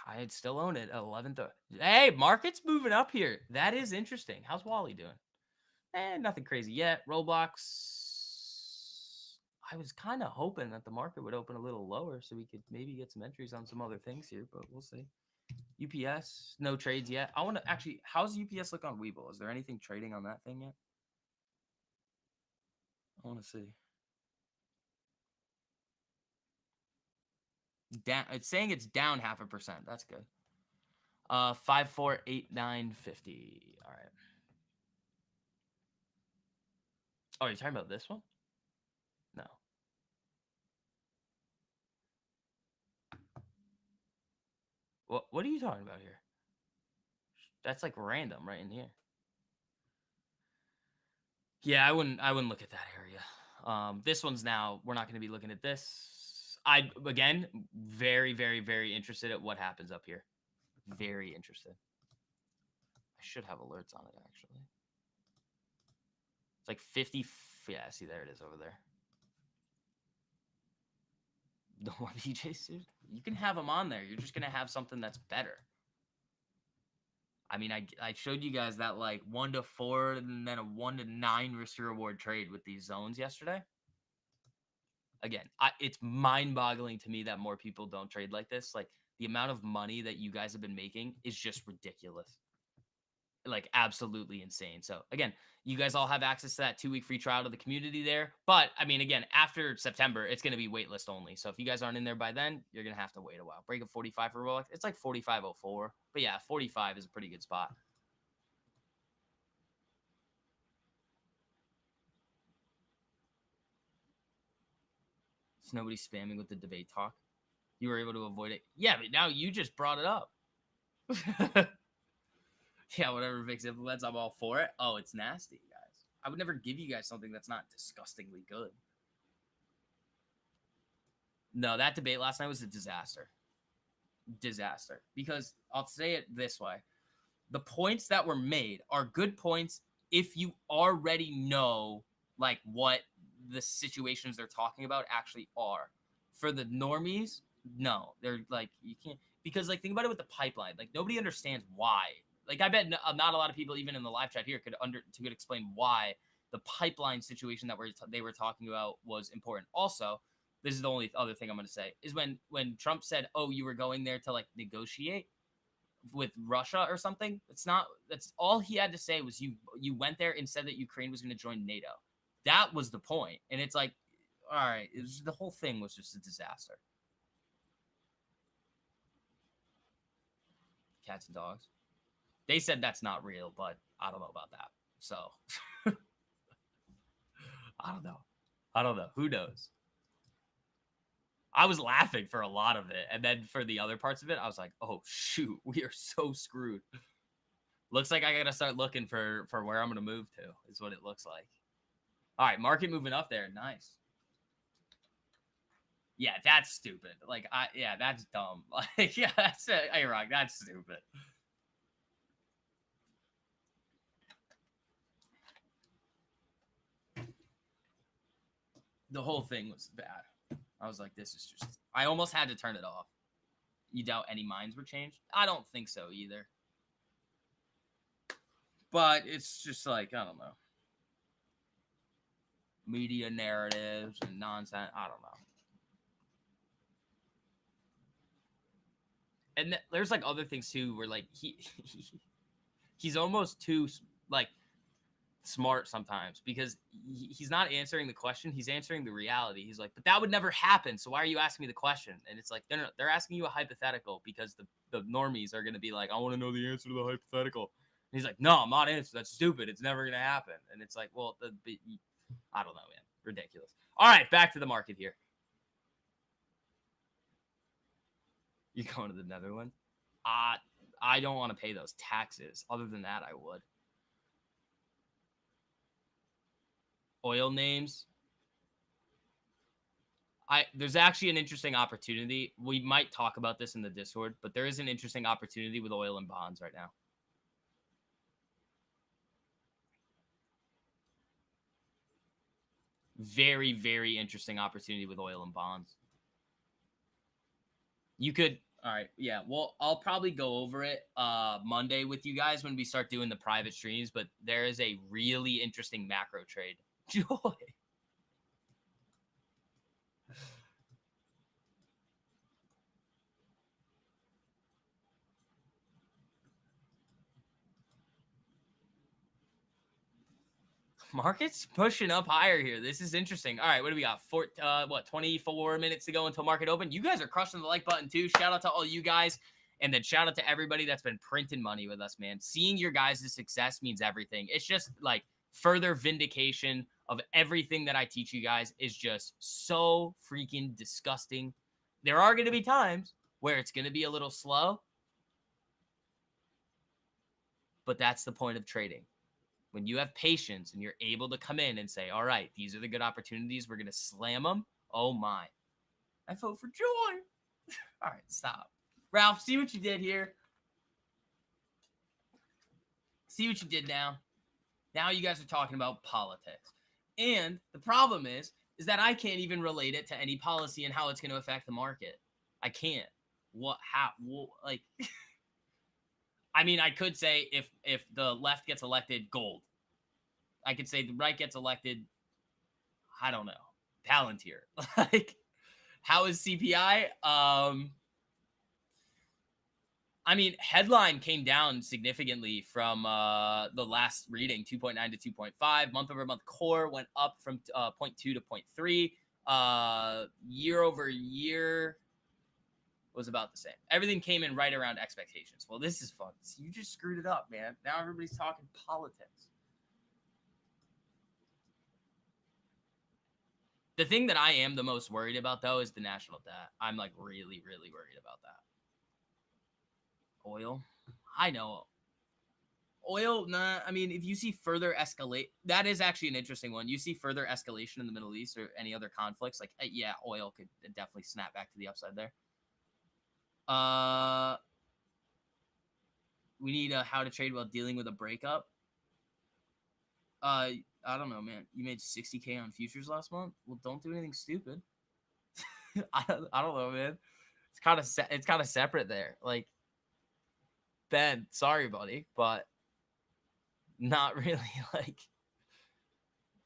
I'd still own it at 11th. Hey, market's moving up here. That is interesting. How's Wally doing? Nothing crazy yet. Roblox. I was kind of hoping that the market would open a little lower so we could maybe get some entries on some other things here, but we'll see. UPS, no trades yet. I want to actually, how's UPS look on Webull? Is there anything trading on that thing yet? I want to see. Down, it's saying it's down 0.5%. That's good. 548950. All right. Oh, are you talking about this one? No. What are you talking about here? That's like random right in here. Yeah, I wouldn't look at that area. This one's now we're not going to be looking at this. I again very very very interested at what happens up here. Very interested. I should have alerts on it actually. It's like 50. Yeah, see there it is over there. Don't want BJ suit. You can have them on there. You're just gonna have something that's better. I mean, I showed you guys that like 1 to 4 and then a 1 to 9 risk to reward trade with these zones yesterday. Again, it's mind-boggling to me that more people don't trade like this. Like the amount of money that you guys have been making is just ridiculous. Like absolutely insane. So again, you guys all have access to that 2-week free trial to the community there. But I mean, again, after September, it's going to be waitlist only. So if you guys aren't in there by then, you're going to have to wait a while. Break of 45 for Rolex. It's like 45.04. But yeah, 45 is a pretty good spot. So nobody's spamming with the debate talk. You were able to avoid it. Yeah, but now you just brought it up. Yeah, whatever Vix implements, I'm all for it. Oh, it's nasty, guys. I would never give you guys something that's not disgustingly good. No, that debate last night was a disaster. Disaster. Because I'll say it this way. The points that were made are good points if you already know like what the situations they're talking about actually are. For the normies, no. They're like you can't because like think about it with the pipeline. Like nobody understands why. Like I bet not a lot of people even in the live chat here could explain why the pipeline situation that they were talking about was important. Also, this is the only other thing I'm going to say is when Trump said, "Oh, you were going there to like negotiate with Russia or something." That's all he had to say was you went there and said that Ukraine was going to join NATO. That was the point. And it's like, all right, the whole thing was just a disaster. Cats and dogs. They said that's not real, but I don't know about that. So I don't know. Who knows? I was laughing for a lot of it. And then for the other parts of it, I was like, oh, shoot, we are so screwed. Looks like I got to start looking for where I'm going to move to, is what it looks like. All right, market moving up there. Nice. Yeah, that's stupid. Like, that's dumb. Like, yeah, that's A-Rock. That's stupid. The whole thing was bad. I was like, this is just, I almost had to turn it off. You doubt any minds were changed? I don't think so either. But it's just like, I don't know. Media narratives and nonsense. I don't know. And there's like other things too where like he's almost too like smart sometimes because he's not answering the question, he's answering the reality. He's like, but that would never happen, so why are you asking me the question? And it's like, they're asking you a hypothetical because the normies are going to be like, I want to know the answer to the hypothetical. And he's like, no, I'm not answering, that's stupid, it's never going to happen. And it's like, well, I don't know, man, ridiculous. All right, back to the market here. You going to the Netherlands? I don't want to pay those taxes. Other than that, I would. Oil names. There's actually an interesting opportunity. We might talk about this in the Discord, but there is an interesting opportunity with oil and bonds right now. Very, very interesting opportunity with oil and bonds. You could, all right, yeah. Well, I'll probably go over it Monday with you guys when we start doing the private streams, but there is a really interesting macro trade. Joy. Market's pushing up higher here. This is interesting. All right, what do we got? 24 minutes to go until market open. You guys are crushing the like button too. Shout out to all you guys. And then shout out to everybody that's been printing money with us, man. Seeing your guys' success means everything. It's just like further vindication of everything that I teach you guys is just so freaking disgusting. There are going to be times where it's going to be a little slow. But that's the point of trading. When you have patience and you're able to come in and say, all right, these are the good opportunities, we're going to slam them. Oh, my. I vote for joy. All right, stop. Ralph, see what you did here? See what you did now? Now you guys are talking about politics. And the problem is that I can't even relate it to any policy and how it's going to affect the market. I can't. What? How? Like... I mean, I could say if the left gets elected, gold. I could say the right gets elected, I don't know, Palantir. Like, how is CPI? I mean, headline came down significantly from the last reading, 2.9 to 2.5. Month-over-month core went up from 0.2 to 0.3. Year-over-year was about the same. Everything came in right around expectations. Well, this is fun. You just screwed it up, man. Now everybody's talking politics. The thing that I am the most worried about, though, is the national debt. I'm, like, really, really worried about that. Oil? I know. Oil, nah. I mean, if you see further escalate, that is actually an interesting one. You see further escalation in the Middle East or any other conflicts, like, yeah, oil could definitely snap back to the upside there. We need how to trade while dealing with a breakup. I don't know, man. You made 60K on futures last month. Well, don't do anything stupid. I don't know, man. It's kind of separate there. Like, Ben, sorry, buddy, but not really like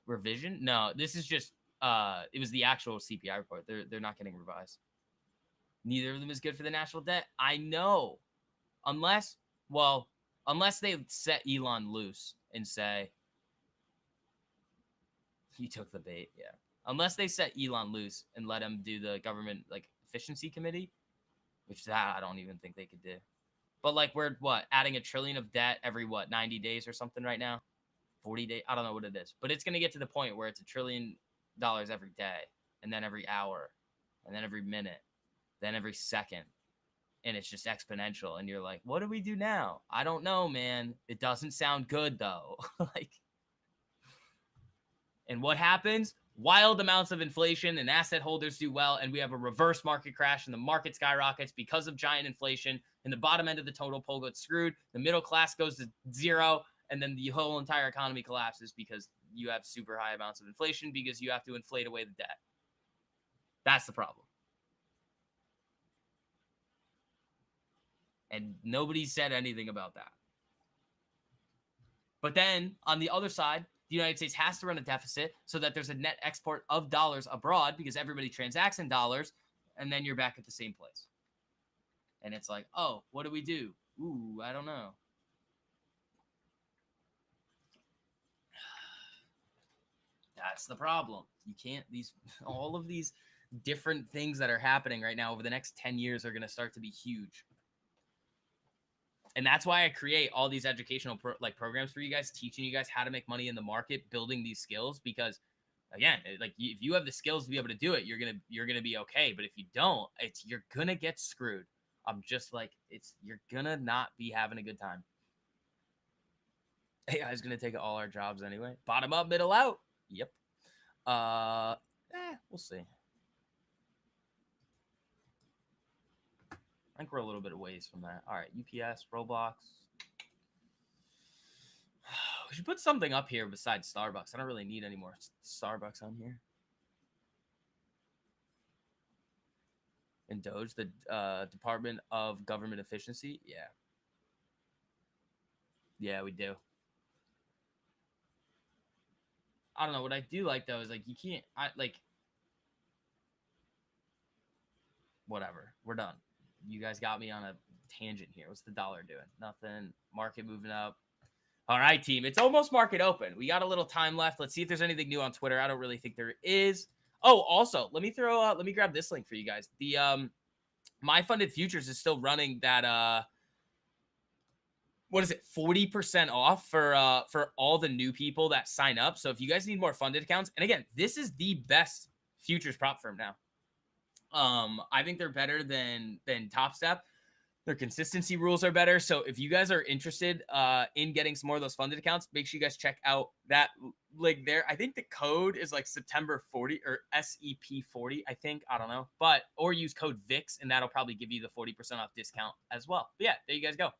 revision. No, this is just it was the actual CPI report. They're not getting revised. Neither of them is good for the national debt. I know. Unless they set Elon loose and say, you took the bait, yeah. Unless they set Elon loose and let him do the government, like, efficiency committee, which that I don't even think they could do. But, like, we're, adding $1 trillion of debt every, 90 days or something right now? 40 days? I don't know what it is. But it's going to get to the point where it's $1 trillion every day, and then every hour, and then every minute, then every second. And it's just exponential. And you're like, what do we do now? I don't know, man. It doesn't sound good, though. Like, and what happens? Wild amounts of inflation and asset holders do well. And we have a reverse market crash and the market skyrockets because of giant inflation. And the bottom end of the total pool gets screwed. The middle class goes to zero. and then the whole entire economy collapses because you have super high amounts of inflation because you have to inflate away the debt. That's the problem. And nobody said anything about that. But then on the other side, the United States has to run a deficit so that there's a net export of dollars abroad because everybody transacts in dollars, and then you're back at the same place. And it's like, oh, what do we do? Ooh, I don't know. That's the problem. You can't, all of these different things that are happening right now over the next 10 years are going to start to be huge. And that's why I create all these educational programs for you guys, teaching you guys how to make money in the market, building these skills. Because again, like if you have the skills to be able to do it, you're gonna be okay. But if you don't, you're gonna get screwed. I'm just like, you're gonna not be having a good time. AI is gonna take all our jobs anyway. Bottom up, middle out. Yep. We'll see. I think we're a little bit of ways from that. All right, UPS, Roblox. We should put something up here besides Starbucks. I don't really need any more Starbucks on here. And Doge, the Department of Government Efficiency. Yeah. Yeah, we do. I don't know. What I do like, though, is, like, you can't... Whatever. We're done. You guys got me on a tangent here. What's the dollar doing? Nothing. Market moving up. All right, team. It's almost market open. We got a little time left. Let's see if there's anything new on Twitter. I don't really think there is. Oh, also, let me grab this link for you guys. The My Funded Futures is still running that what is it? 40% off for all the new people that sign up. So if you guys need more funded accounts, and again, this is the best futures prop firm now. I think they're better than Top Step. Their consistency rules are better. So if you guys are interested in getting some more of those funded accounts, make sure you guys check out that link there. I think the code is like September 40 or SEP 40, I think. I don't know. Or use code VIX, and that'll probably give you the 40% off discount as well. But yeah, there you guys go.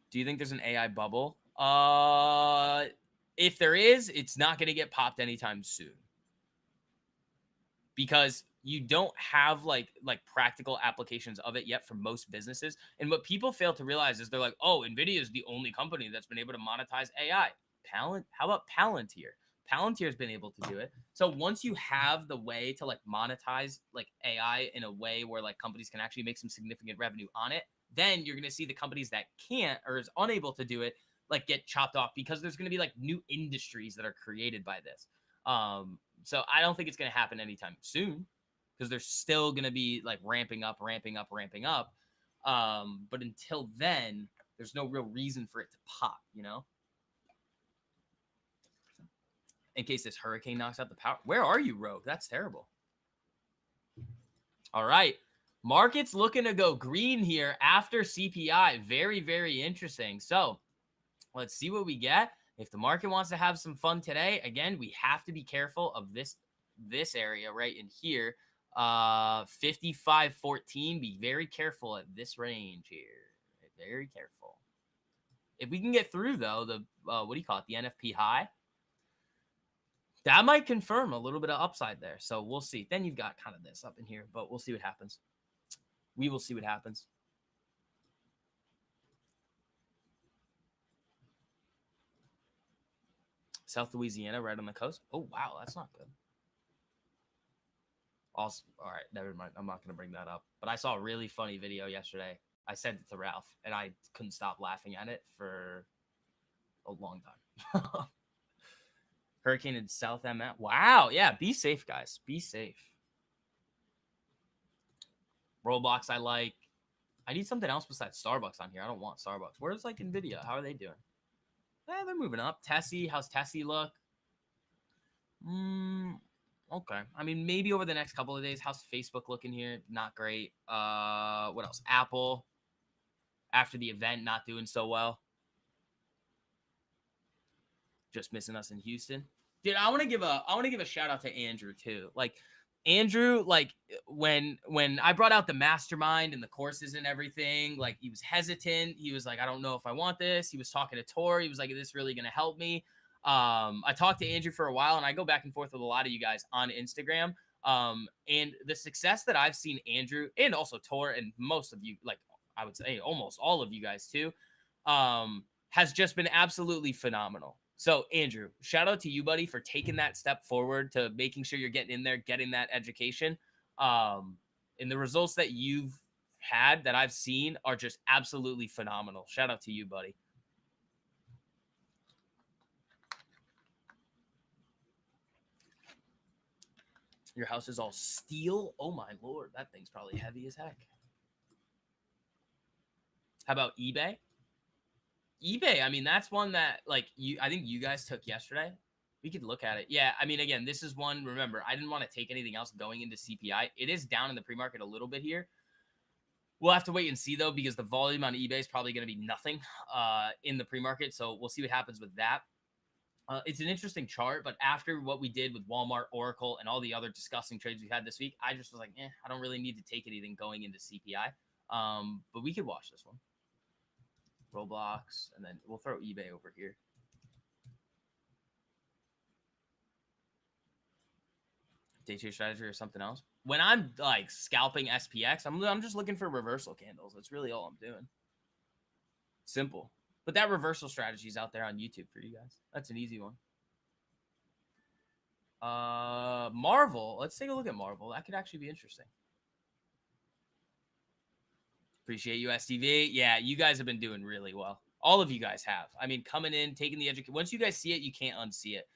Do you think there's an AI bubble? If there is, it's not going to get popped anytime soon. Because you don't have like practical applications of it yet for most businesses. And what people fail to realize is they're like, oh, NVIDIA is the only company that's been able to monetize AI. How about Palantir? Palantir has been able to do it. So once you have the way to like monetize like AI in a way where like companies can actually make some significant revenue on it, then you're going to see the companies that can't or is unable to do it like get chopped off, because there's going to be like new industries that are created by this. So I don't think it's going to happen anytime soon, because they're still going to be like ramping up. But until then, there's no real reason for it to pop, you know? In case this hurricane knocks out the power. Where are you, Rogue? That's terrible. All right. Market's looking to go green here after CPI. Very, very interesting. So let's see what we get. If the market wants to have some fun today, again, we have to be careful of this area right in here. 55.14. Be very careful at this range here. Very careful. If we can get through, though, the what do you call it? The NFP high. That might confirm a little bit of upside there. So we'll see. Then you've got kind of this up in here, but we'll see what happens. We will see what happens. South Louisiana, right on the coast. Oh, wow. That's not good. Also, all right, never mind. I'm not going to bring that up. But I saw a really funny video yesterday. I sent it to Ralph, and I couldn't stop laughing at it for a long time. Hurricane in South MF. Wow. Yeah, be safe, guys. Be safe. Roblox, I like. I need something else besides Starbucks on here. I don't want Starbucks. Where's like NVIDIA? How are they doing? They're moving up. Tessie, how's Tessie look? Okay. I mean, maybe over the next couple of days. How's Facebook looking here? Not great. What else? Apple, after the event, not doing so well. Just missing us in Houston. Dude, I want to give a shout out to Andrew too. Like, Andrew, like when I brought out the mastermind and the courses and everything, like he was hesitant. He was like, I don't know if I want this. He was talking to Tor. He was like, is this really gonna help me? I talked to Andrew for a while, and I go back and forth with a lot of you guys on Instagram. And the success that I've seen Andrew and also Tor and most of you, like I would say almost all of you guys too, has just been absolutely phenomenal. So, Andrew, shout out to you, buddy, for taking that step forward to making sure you're getting in there, getting that education. And the results that you've had that I've seen are just absolutely phenomenal. Shout out to you, buddy. Your house is all steel. Oh my lord, that thing's probably heavy as heck. How about eBay? eBay, I mean, that's one that like I think you guys took yesterday. We could look at it. Yeah, I mean, again, this is one. Remember, I didn't want to take anything else going into CPI. It is down in the pre-market a little bit here. We'll have to wait and see though, because the volume on eBay is probably going to be nothing in the pre-market. So we'll see what happens with that. It's an interesting chart, but after what we did with Walmart, Oracle, and all the other disgusting trades we had this week, I just was like, I don't really need to take anything going into CPI. But we could watch this one. Roblox, and then we'll throw eBay over here. Day trade strategy or something else. When I'm like scalping SPX, I'm just looking for reversal candles. That's really all I'm doing. Simple. But that reversal strategy is out there on YouTube for you guys. That's an easy one. Marvel. Let's take a look at Marvel. That could actually be interesting. Appreciate you, STV. Yeah, you guys have been doing really well. All of you guys have. I mean, coming in, taking the education. Once you guys see it, you can't unsee it.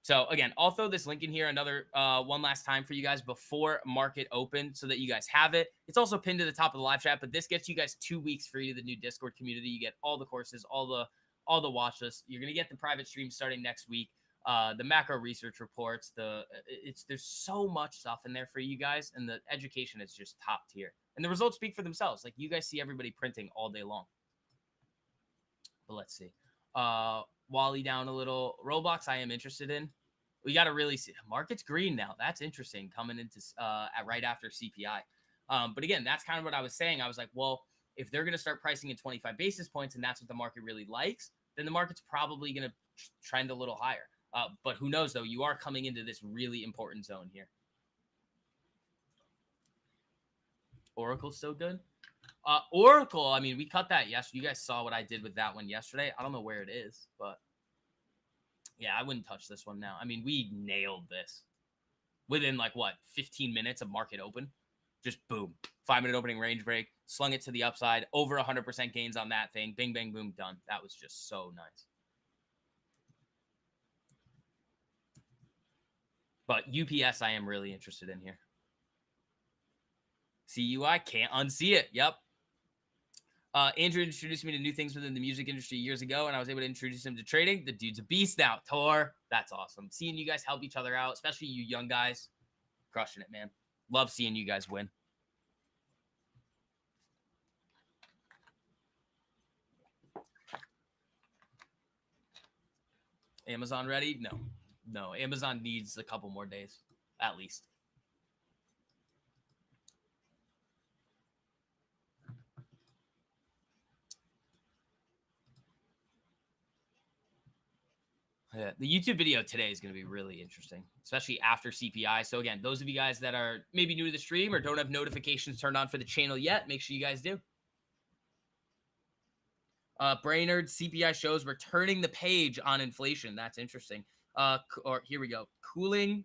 So again, I'll throw this link in here another one last time for you guys before market open so that you guys have it. It's also pinned to the top of the live chat, but this gets you guys 2 weeks free to the new Discord community. You get all the courses, all the watch lists. You're gonna get the private stream starting next week. The macro research reports. There's so much stuff in there for you guys, and the education is just top tier. And the results speak for themselves. Like you guys see everybody printing all day long. But let's see. Wally down a little. Roblox, I am interested in. We got to really see. Market's green now. That's interesting coming into right after CPI. But again, that's kind of what I was saying. I was like, well, if they're going to start pricing in 25 basis points and that's what the market really likes, then the market's probably going to trend a little higher. But who knows, though? You are coming into this really important zone here. Oracle's still good. Oracle, I mean, we cut that yesterday. You guys saw what I did with that one yesterday. I don't know where it is, but yeah, I wouldn't touch this one now. I mean, we nailed this within like what, 15 minutes of market open. Just boom, 5-minute opening range break, slung it to the upside, over 100% gains on that thing. Bing, bang, boom, done. That was just so nice. But UPS, I am really interested in here. CUI, can't unsee it. Yep. Andrew introduced me to new things within the music industry years ago, and I was able to introduce him to trading. The dude's a beast now. Tor, that's awesome. Seeing you guys help each other out, especially you young guys, crushing it, man. Love seeing you guys win. Amazon ready? No. Amazon needs a couple more days, at least. Yeah, the YouTube video today is going to be really interesting, especially after CPI. So again, those of you guys that are maybe new to the stream or don't have notifications turned on for the channel yet, make sure you guys do. Brainerd, CPI shows we're turning the page on inflation. That's interesting. Or here we go. Cooling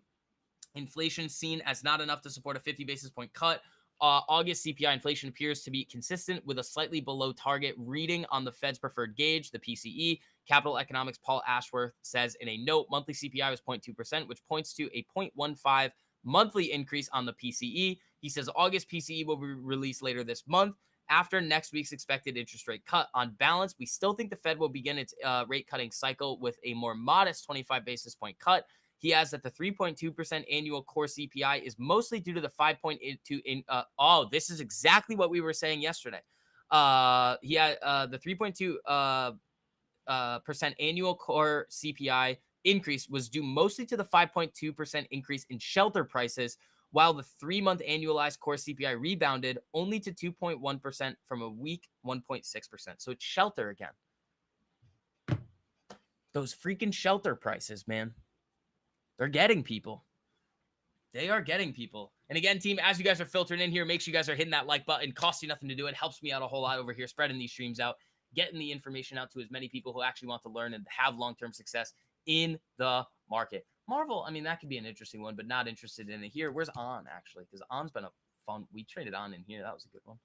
inflation seen as not enough to support a 50 basis point cut. August CPI inflation appears to be consistent with a slightly below target reading on the Fed's preferred gauge, the PCE. Capital Economics Paul Ashworth says in a note, monthly CPI was 0.2%, which points to a 0.15 monthly increase on the PCE. He says August PCE will be released later this month after next week's expected interest rate cut. On balance, we still think the Fed will begin its rate cutting cycle with a more modest 25 basis point cut. He adds that the 3.2% annual core CPI is mostly due to the 5.2 this is exactly what we were saying yesterday. He had the 3.2 percent annual core CPI increase was due mostly to the 5.2% increase in shelter prices, while the 3-month annualized core CPI rebounded only to 2.1% from a weak 1.6%. So it's shelter again. Those freaking shelter prices, man. They're getting people. They are getting people. And again, team, as you guys are filtering in here, make sure you guys are hitting that like button. Costs you nothing to do it. Helps me out a whole lot over here, spreading these streams out, getting the information out to as many people who actually want to learn and have long-term success in the market. Marvel, I mean, that could be an interesting one, but not interested in it here. Where's On, actually? Because On's been a fun. We traded On in here. That was a good one.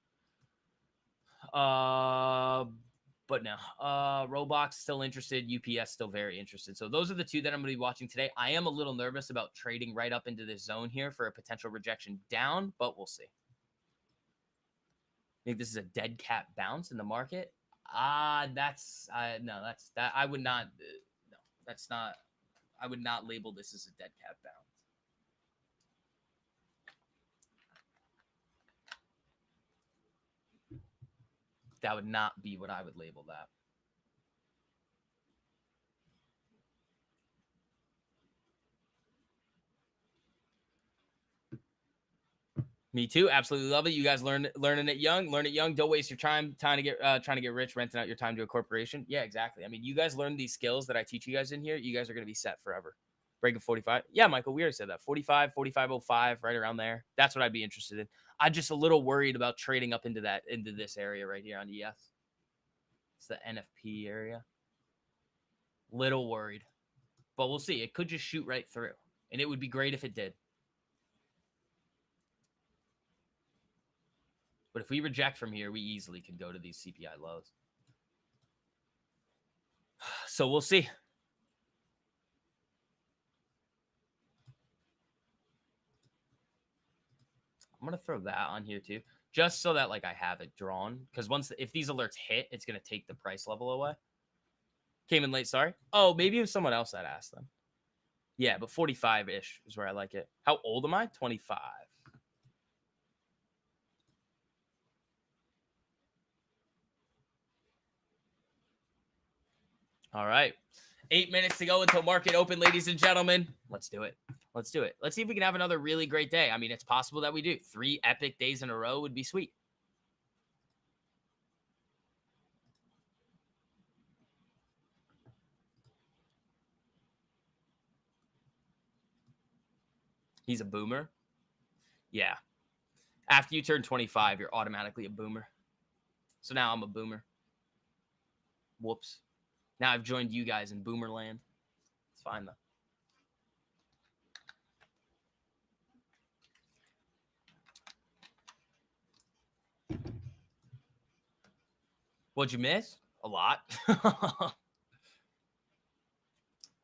But no, Roblox still interested. UPS still very interested. So those are the two that I'm going to be watching today. I am a little nervous about trading right up into this zone here for a potential rejection down, but we'll see. I think this is a dead cat bounce in the market. No, that's that. I would not. No, that's not. I would not label this as a dead cat bounce. That would not be what I would label that. Me too. Absolutely love it. You guys learning it young. Learn it young. Don't waste your time trying to get rich, renting out your time to a corporation. Yeah, exactly. I mean, you guys learn these skills that I teach you guys in here. You guys are going to be set forever. Breaking 45. Yeah, Michael, we already said that. 45, 45.05, right around there. That's what I'd be interested in. I'm just a little worried about trading up into this area right here on ES. It's the NFP area. Little worried. But we'll see. It could just shoot right through. And it would be great if it did. But if we reject from here, we easily can go to these CPI lows. So we'll see. I'm going to throw that on here too, just so that like I have it drawn. Because if these alerts hit, it's going to take the price level away. Came in late, sorry. Oh, maybe it was someone else that asked them. Yeah, but 45-ish is where I like it. How old am I? 25. All right. 8 minutes to go until market open, ladies and gentlemen. Let's do it. Let's do it. Let's see if we can have another really great day. I mean, it's possible that we do. 3 epic days in a row would be sweet. He's a boomer. Yeah. After you turn 25, you're automatically a boomer. So now I'm a boomer. Whoops. Now I've joined you guys in Boomerland. It's fine, though. What'd you miss? A lot.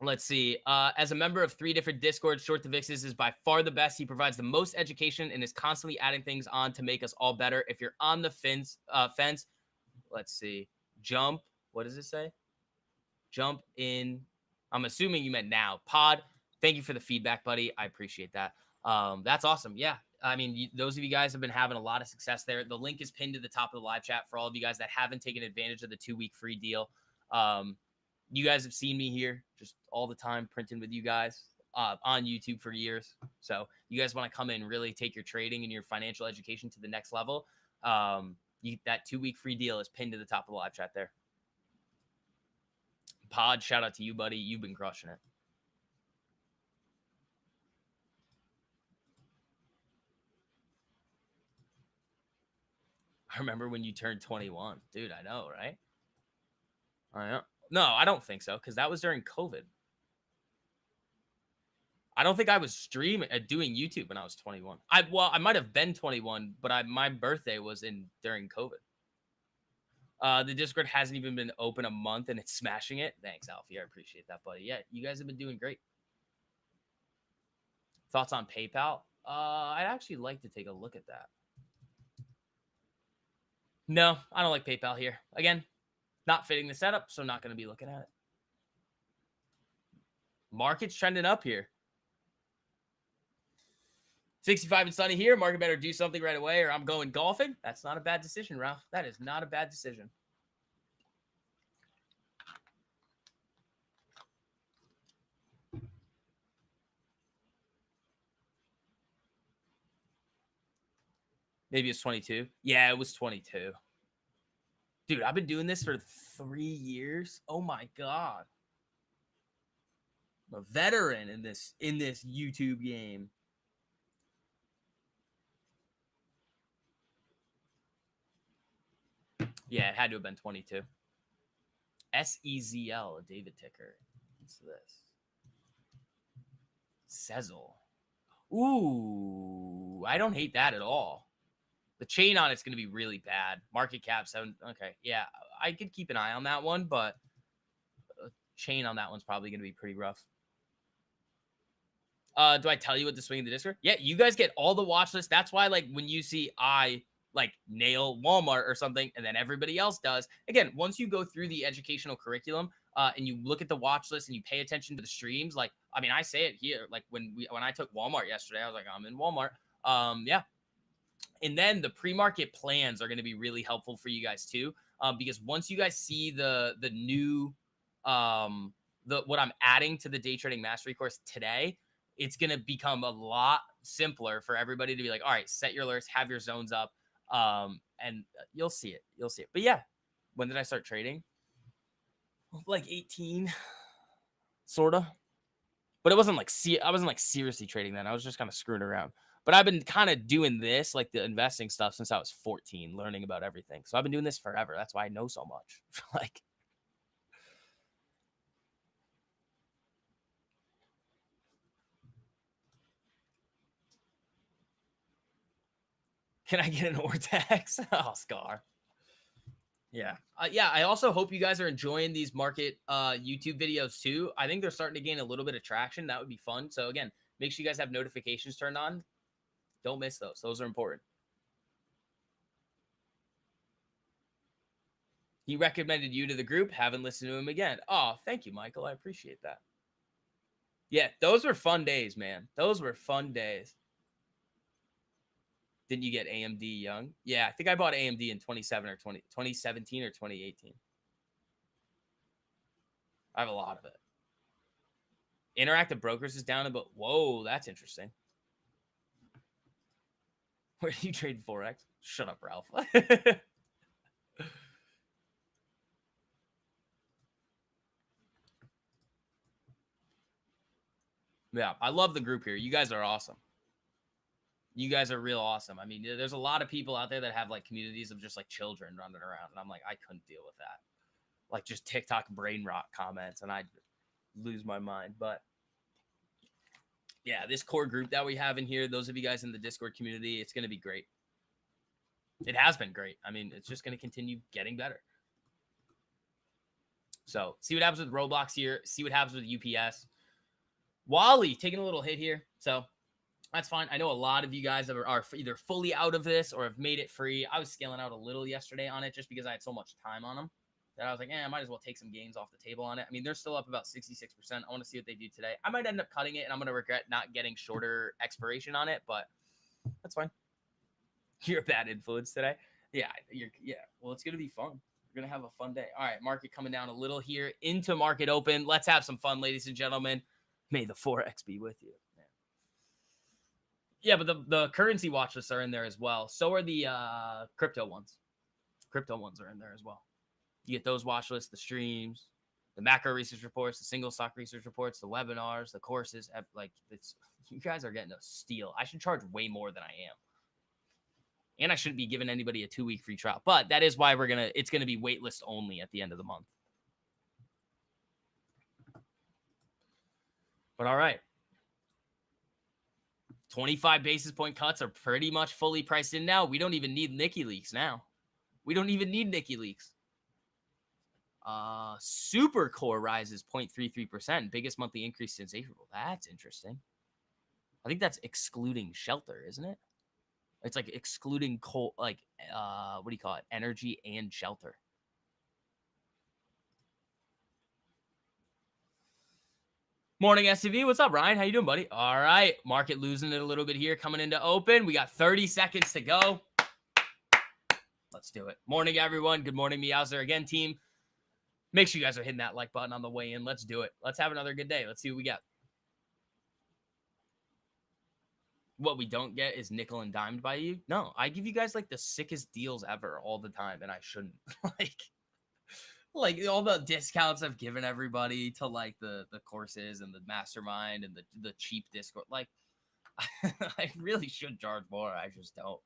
Let's see. As a member of 3 different Discords, Short to Vixes is by far the best. He provides the most education and is constantly adding things on to make us all better. If you're on the fence, let's see. Jump. What does it say? Jump in. I'm assuming you meant now. Pod. Thank you for the feedback, buddy. I appreciate that. That's awesome. Yeah. I mean, those of you guys have been having a lot of success there. The link is pinned to the top of the live chat for all of you guys that haven't taken advantage of the 2-week free deal. You guys have seen me here just all the time printing with you guys on YouTube for years. So you guys want to come in, really take your trading and your financial education to the next level. That 2-week free deal is pinned to the top of the live chat there. Pod, shout out to you, buddy. You've been crushing it. I remember when you turned 21. Dude, I know, right? I know. No, I don't think so, because that was during COVID. I don't think I was doing YouTube when I was 21. I might have been 21, but my birthday was during COVID. The Discord hasn't even been open a month and it's smashing it. Thanks, Alfie. I appreciate that, buddy. Yeah, you guys have been doing great. Thoughts on PayPal? I'd actually like to take a look at that. No, I don't like PayPal here. Again, not fitting the setup, so not going to be looking at it. Market's trending up here. 65 and sunny here. Market better do something right away or I'm going golfing. That's not a bad decision, Ralph. That is not a bad decision. Maybe it's 22. Yeah, it was 22. Dude, I've been doing this for 3 years. Oh my god. I'm a veteran in this YouTube game. Yeah, it had to have been 22. SEZL, a David ticker. What's this? Sezzle. Ooh, I don't hate that at all. The chain on it's going to be really bad. Market cap 7. Okay, yeah, I could keep an eye on that one, but chain on that one's probably going to be pretty rough. Do I tell you what the swing of the Discord? Yeah, you guys get all the watch list. That's why, like, when you see I like nail Walmart or something, and then everybody else does. Again, once you go through the educational curriculum, and you look at the watch list and you pay attention to the streams, like, I mean, I say it here, like when I took Walmart yesterday, I was like, I'm in Walmart. Yeah. And then the pre-market plans are going to be really helpful for you guys too, because once you guys see the new what I'm adding to the day trading mastery course today, it's going to become a lot simpler for everybody to be like, all right, set your alerts, have your zones up, and you'll see it. You'll see it. But yeah, when did I start trading? Like 18, sort of. But it wasn't like I wasn't like seriously trading then. I was just kind of screwing around. But I've been kind of doing this, like the investing stuff, since I was 14, learning about everything. So I've been doing this forever. That's why I know so much. Like, can I get an Ortex? Oh, Scar. Yeah. Yeah. I also hope you guys are enjoying these market YouTube videos too. I think they're starting to gain a little bit of traction. That would be fun. So again, make sure you guys have notifications turned on. Don't miss those. Those are important. He recommended you to the group. Haven't listened to him again. Oh, thank you, Michael. I appreciate that. Yeah, those were fun days, man. Those were fun days. Didn't you get AMD young? Yeah, I think I bought AMD in 2017 or 2018. I have a lot of it. Interactive Brokers is down, but whoa, that's interesting. Where do you trade Forex? Shut up, Ralph. Yeah, I love the group here. You guys are awesome. You guys are real awesome. I mean, there's a lot of people out there that have like communities of just like children running around, and I'm like, I couldn't deal with that. Like just TikTok brain rot comments, and I'd lose my mind. But yeah, this core group that we have in here, those of you guys in the Discord community, it's going to be great. It has been great. I mean, it's just going to continue getting better. So see what happens with Roblox here. See what happens with UPS. Wally taking a little hit here. So that's fine. I know a lot of you guys are either fully out of this or have made it free. I was scaling out a little yesterday on it just because I had so much time on them that I was like, I might as well take some gains off the table on it. I mean, they're still up about 66%. I want to see what they do today. I might end up cutting it, and I'm going to regret not getting shorter expiration on it, but that's fine. You're a bad influence today. Yeah. Well, it's going to be fun. We're going to have a fun day. All right. Market coming down a little here into market open. Let's have some fun, ladies and gentlemen. May the Forex be with you. Yeah, but the currency watch lists are in there as well. So are the crypto ones. Crypto ones are in there as well. You get those watch lists, the streams, the macro research reports, the single stock research reports, the webinars, the courses. Like, you guys are getting a steal. I should charge way more than I am. And I shouldn't be giving anybody a 2-week free trial. But that is why it's going to be waitlist only at the end of the month. But all right. 25 basis point cuts are pretty much fully priced in now. We don't even need Nikki leaks now. We don't even need Nikki leaks. Super core rises 0.33%. Biggest monthly increase since April. That's interesting. I think that's excluding shelter, isn't it? It's like excluding coal, like, what do you call it? Energy and shelter. Morning, SCV. What's up, Ryan? How you doing, buddy? All right. Market losing it a little bit here coming into open. We got 30 seconds to go. Let's do it. Morning, everyone. Good morning, Meowser. Again, team. Make sure you guys are hitting that like button on the way in. Let's do it. Let's have another good day. Let's see what we got. What we don't get is nickel and dimed by you. No, I give you guys like the sickest deals ever all the time, and I shouldn't. like all the discounts I've given everybody to like the courses and the mastermind and the cheap Discord. Like I really should charge more. I just don't.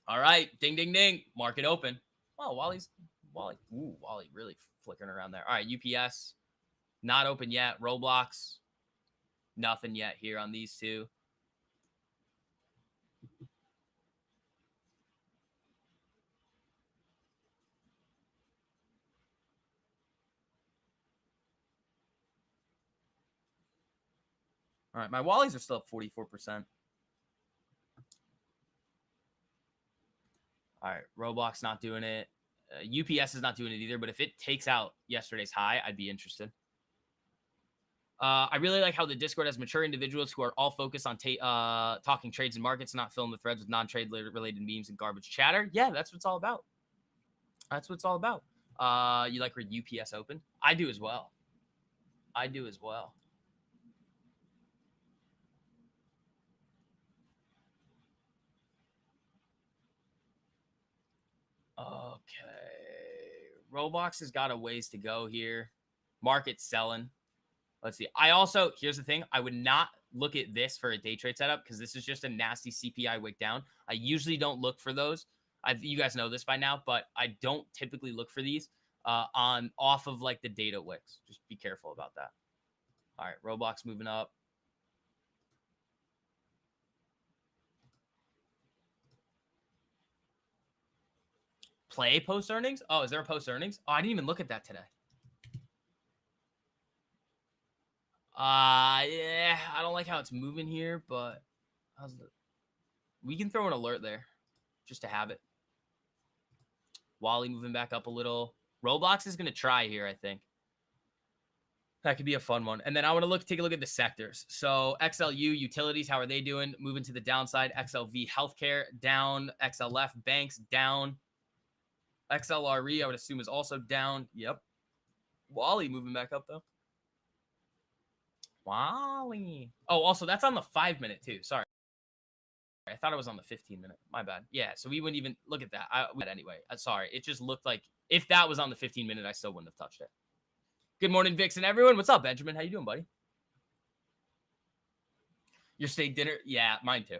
All right, ding ding ding. Market open. Oh, Wally really flickering around there. All right, UPS not open yet. Roblox nothing yet here on these two. All right, my Wallies are still up 44%. All right, Roblox not doing it. UPS is not doing it either, but if it takes out yesterday's high, I'd be interested. I really like how the Discord has mature individuals who are all focused on talking trades and markets, not filling the threads with non-trade related memes and garbage chatter. Yeah, that's what it's all about. That's what it's all about. You like where UPS opened? I do as well. I do as well. Okay. Roblox has got a ways to go here. Market's selling. Let's see. Here's the thing. I would not look at this for a day trade setup because this is just a nasty CPI wick down. I usually don't look for those. You guys know this by now, but I don't typically look for these off of like the data wicks. Just be careful about that. All right. Roblox moving up. Play post earnings? Oh, is there a post earnings? Oh, I didn't even look at that today. Yeah, I don't like how it's moving here, but we can throw an alert there just to have it. Wally moving back up a little. Roblox is going to try here, I think. That could be a fun one. And then I want to take a look at the sectors. So XLU utilities, how are they doing? Moving to the downside. XLV healthcare down. XLF banks down. XLRE, I would assume, is also down. Yep. Wally moving back up though. Wally. Oh, also that's on the 5-minute too. Sorry. I thought it was on the 15-minute. My bad. Yeah, so we wouldn't even look at that. Anyway, sorry. It just looked like if that was on the 15-minute, I still wouldn't have touched it. Good morning, Vixen, everyone. What's up, Benjamin? How you doing, buddy? Your steak dinner? Yeah, mine too.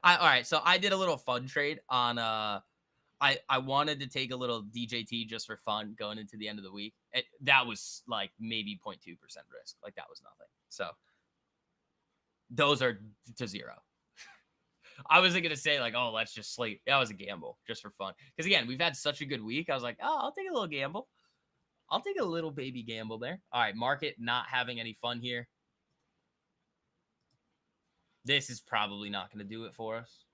All right, so I did a little fun trade on I wanted to take a little DJT just for fun going into the end of the week. That was like maybe 0.2% risk. Like that was nothing. So those are to zero. I wasn't going to say like, oh, let's just sleep. That was a gamble just for fun. Because again, we've had such a good week. I was like, oh, I'll take a little gamble. I'll take a little baby gamble there. All right, market not having any fun here. This is probably not going to do it for us.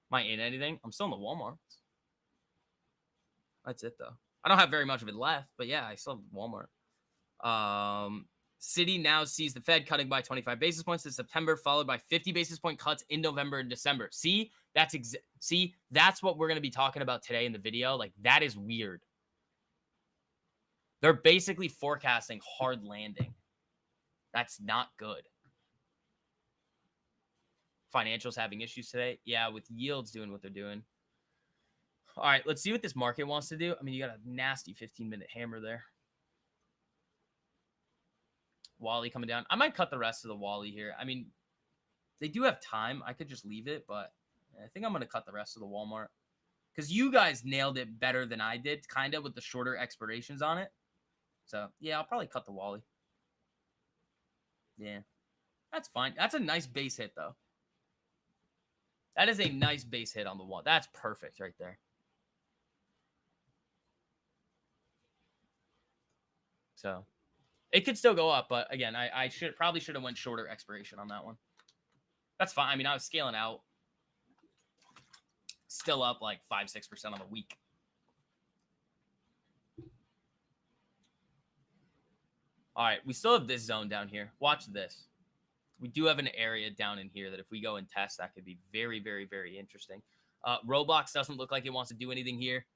Am I in anything? I'm still in the Walmart. That's it, though. I don't have very much of it left, but yeah, I still have Walmart. Citi now sees the Fed cutting by 25 basis points in September, followed by 50 basis point cuts in November and December. See, that's what we're going to be talking about today in the video. Like, that is weird. They're basically forecasting hard landing. That's not good. Financials having issues today. Yeah, with yields doing what they're doing. All right, let's see what this market wants to do. I mean, you got a nasty 15-minute hammer there. Wally coming down. I might cut the rest of the Wally here. I mean, they do have time. I could just leave it, but I think I'm going to cut the rest of the Walmart. Because you guys nailed it better than I did, kind of with the shorter expirations on it. So, yeah, I'll probably cut the Wally. Yeah, that's fine. That's a nice base hit, though. That is a nice base hit on the wall. That's perfect right there. So, it could still go up, but again, I probably should have went shorter expiration on that one. That's fine. I mean, I was scaling out. Still up like 5-6% on the week. All right, we still have this zone down here. Watch this. We do have an area down in here that if we go and test, that could be very, very, very interesting. Roblox doesn't look like it wants to do anything here.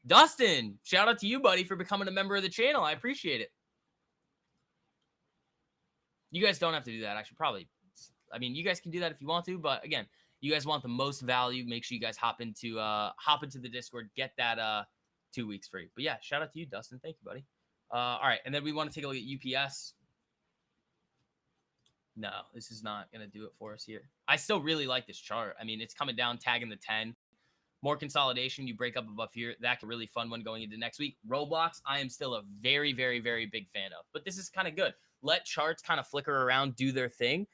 Dustin, shout out to you, buddy, for becoming a member of the channel. I appreciate it. You guys don't have to do that. I should probably, I mean, you guys can do that if you want to, but again, you guys want the most value. Make sure you guys hop into the Discord, get that 2 weeks free. But yeah, shout out to you, Dustin. Thank you, buddy. All right, and then we want to take a look at UPS. No, this is not going to do it for us here. I still really like this chart. I mean, it's coming down, tagging the 10. More consolidation, you break up above here. That's a really fun one going into next week. Roblox, I am still a very, very, very big fan of. But this is kind of good. Let charts kind of flicker around, do their thing.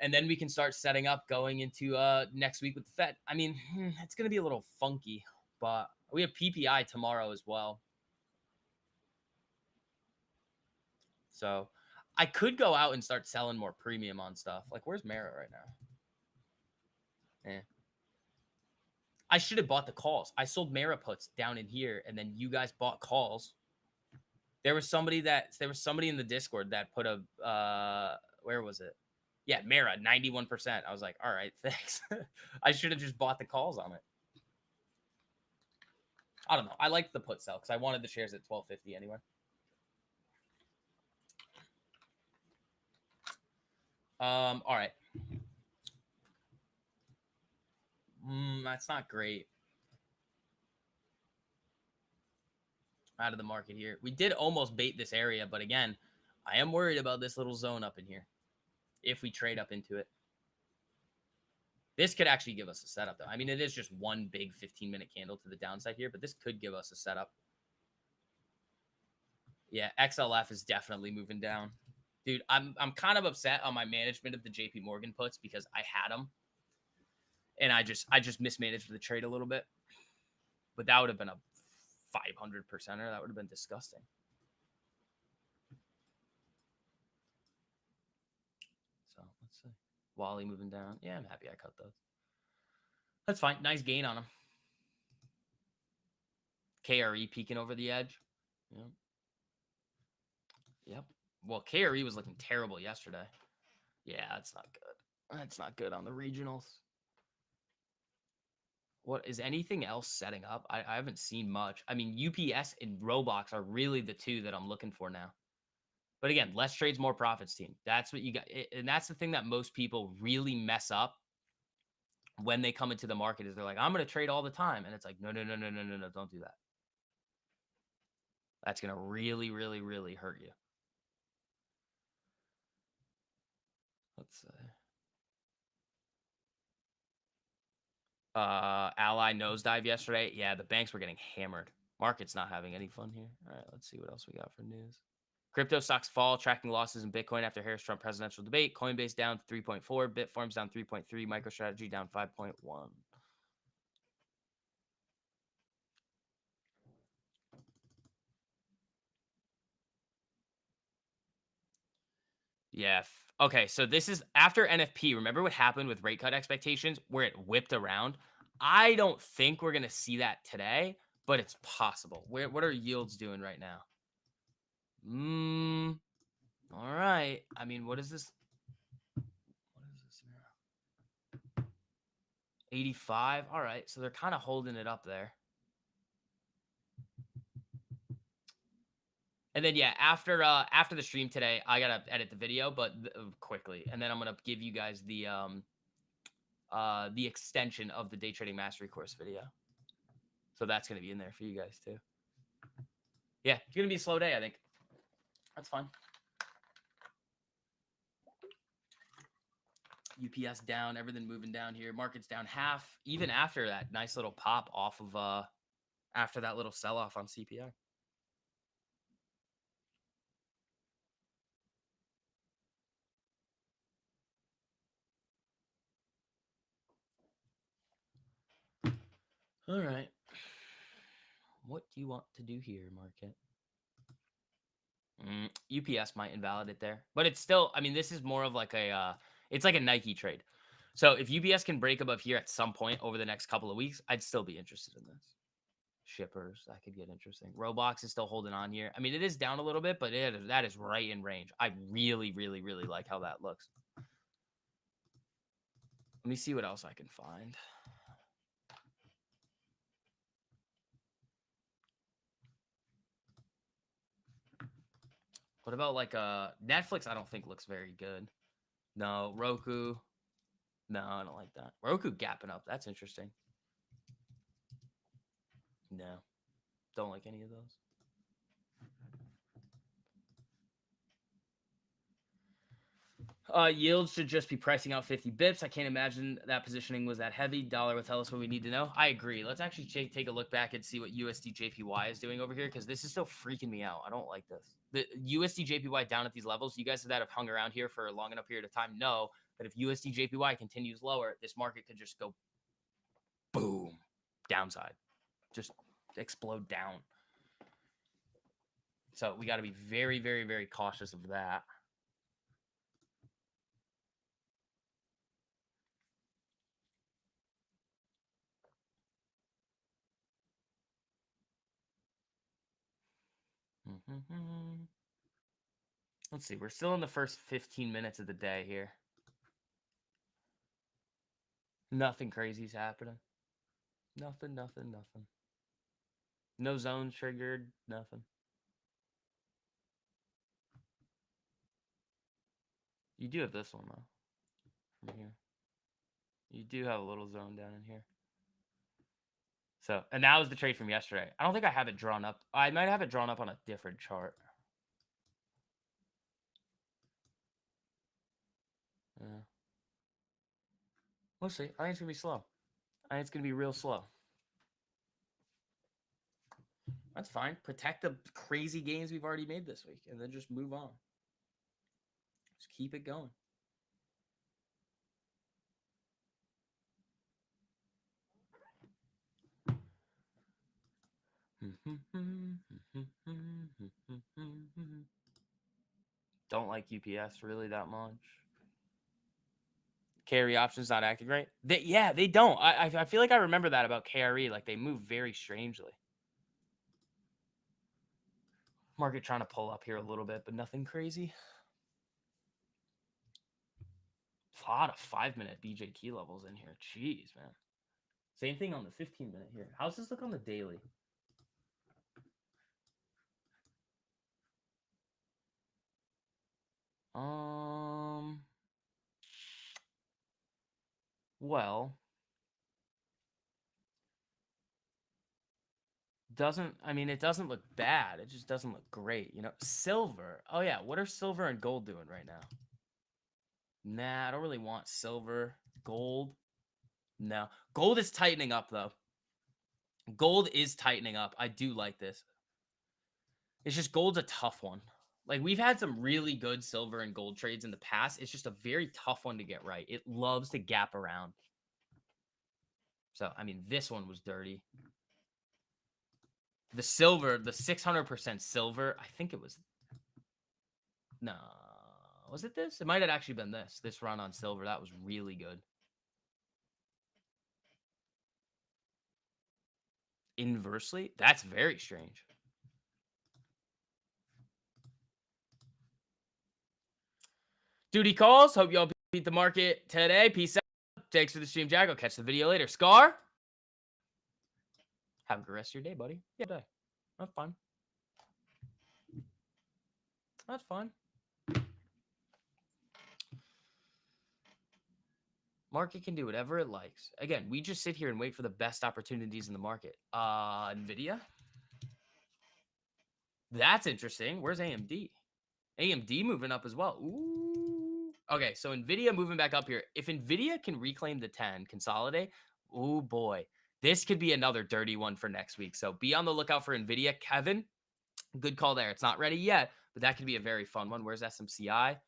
And then we can start setting up going into next week with the Fed. I mean, it's going to be a little funky. But we have PPI tomorrow as well. So I could go out and start selling more premium on stuff. Like, where's Mara right now? I should have bought the calls. I sold Mara puts down in here, and then you guys bought calls. There was somebody in the Discord that put a where was it? Yeah, Mara, 91%. I was like, all right, thanks. I should have just bought the calls on it. I don't know. I liked the put sell because I wanted the shares at 12.50 anyway. All right. That's not great. Out of the market here. We did almost bait this area, but again, I am worried about this little zone up in here if we trade up into it. This could actually give us a setup, though. I mean, it is just one big 15-minute candle to the downside here, but this could give us a setup. Yeah, XLF is definitely moving down. Dude, I'm kind of upset on my management of the JP Morgan puts because I had them. And I just mismanaged the trade a little bit. But that would have been a 500%er. That would have been disgusting. So let's see. Wally moving down. Yeah, I'm happy I cut those. That's fine. Nice gain on him. KRE peeking over the edge. Yep. Yep. Well, KRE was looking terrible yesterday. Yeah, that's not good. That's not good on the regionals. What is anything else setting up? I haven't seen much. I mean, UPS and Roblox are really the two that I'm looking for now. But again, less trades, more profits team. That's what you got. And that's the thing that most people really mess up when they come into the market is they're like, I'm going to trade all the time. And it's like, no, don't do that. That's going to really, really, really hurt you. Let's see. Ally nosedive yesterday. Yeah, the banks were getting hammered. Market's not having any fun here. All right, let's see what else we got for news. Crypto stocks fall, tracking losses in Bitcoin after Harris-Trump presidential debate. Coinbase down 3.4, Bitfarms down 3.3, MicroStrategy down 5.1. Yeah. Okay, so this is after NFP. Remember what happened with rate cut expectations where it whipped around? I don't think we're going to see that today, but it's possible. What are yields doing right now? All right. I mean, what is this? What is this now? 85. All right. So they're kind of holding it up there. And then yeah, after the stream today, I gotta edit the video, but quickly, and then I'm gonna give you guys the extension of the day trading mastery course video. So that's gonna be in there for you guys too. Yeah, it's gonna be a slow day, I think. That's fine. UPS down, everything moving down here. Market's down half, even after that nice little pop off of after that little sell off on CPI. All right. What do you want to do here, market? UPS might invalidate there, but it's still, I mean, this is more of like it's like a Nike trade. So if UPS can break above here at some point over the next couple of weeks, I'd still be interested in this. Shippers, that could get interesting. Roblox is still holding on here. I mean, it is down a little bit, but that is right in range. I really, really, really like how that looks. Let me see what else I can find. What about like Netflix? I don't think looks very good. No, Roku. No, I don't like that. Roku gapping up. That's interesting. No, don't like any of those. Yields should just be pricing out 50 bips. I can't imagine that positioning was that heavy. Dollar will tell us what we need to know. I agree. Let's actually take a look back and see what USD JPY is doing over here, because this is still freaking me out. I don't like this. The USD JPY down at these levels, you guys that have hung around here for a long enough period of time know that if USD JPY continues lower, this market could just go boom, downside, just explode down. So we got to be very, very, very cautious of that. Let's see. We're still in the first 15 minutes of the day here. Nothing crazy's happening. Nothing. No zones triggered. Nothing. You do have this one, though. From here. You do have a little zone down in here. So, and that was the trade from yesterday. I don't think I have it drawn up. I might have it drawn up on a different chart. Yeah. We'll see. I think it's going to be slow. I think it's going to be real slow. That's fine. Protect the crazy gains we've already made this week, and then just move on. Just keep it going. Don't like UPS really that much. Carry options not acting right. They don't. I feel like I remember that about KRE. Like, they move very strangely. Market trying to pull up here a little bit, but nothing crazy. A lot of 5-minute BJ key levels in here. Jeez, man. Same thing on the 15-minute here. How's this look on the daily? Well, it doesn't look bad. It just doesn't look great. Silver. Oh yeah, what are silver and gold doing right now? Nah, I don't really want silver. Gold. No. Gold is tightening up, though. Gold is tightening up. I do like this. It's just gold's a tough one. Like, we've had some really good silver and gold trades in the past. It's just a very tough one to get right. It loves to gap around. So, this one was dirty. The silver, the 600% silver, I think it was... No. Was it this? It might have actually been this. This run on silver. That was really good. Inversely? That's very strange. Duty calls. Hope y'all beat the market today. Peace out. Thanks for the stream, Jack. I'll catch the video later. Scar? Have a good rest of your day, buddy. Yeah, day. That's fine. That's fine. Market can do whatever it likes. Again, we just sit here and wait for the best opportunities in the market. NVIDIA? That's interesting. Where's AMD? AMD moving up as well. Ooh. Okay, so NVIDIA moving back up here. If NVIDIA can reclaim the 10, consolidate, oh boy. This could be another dirty one for next week. So be on the lookout for NVIDIA. Kevin, good call there. It's not ready yet, but that could be a very fun one. Where's SMCI?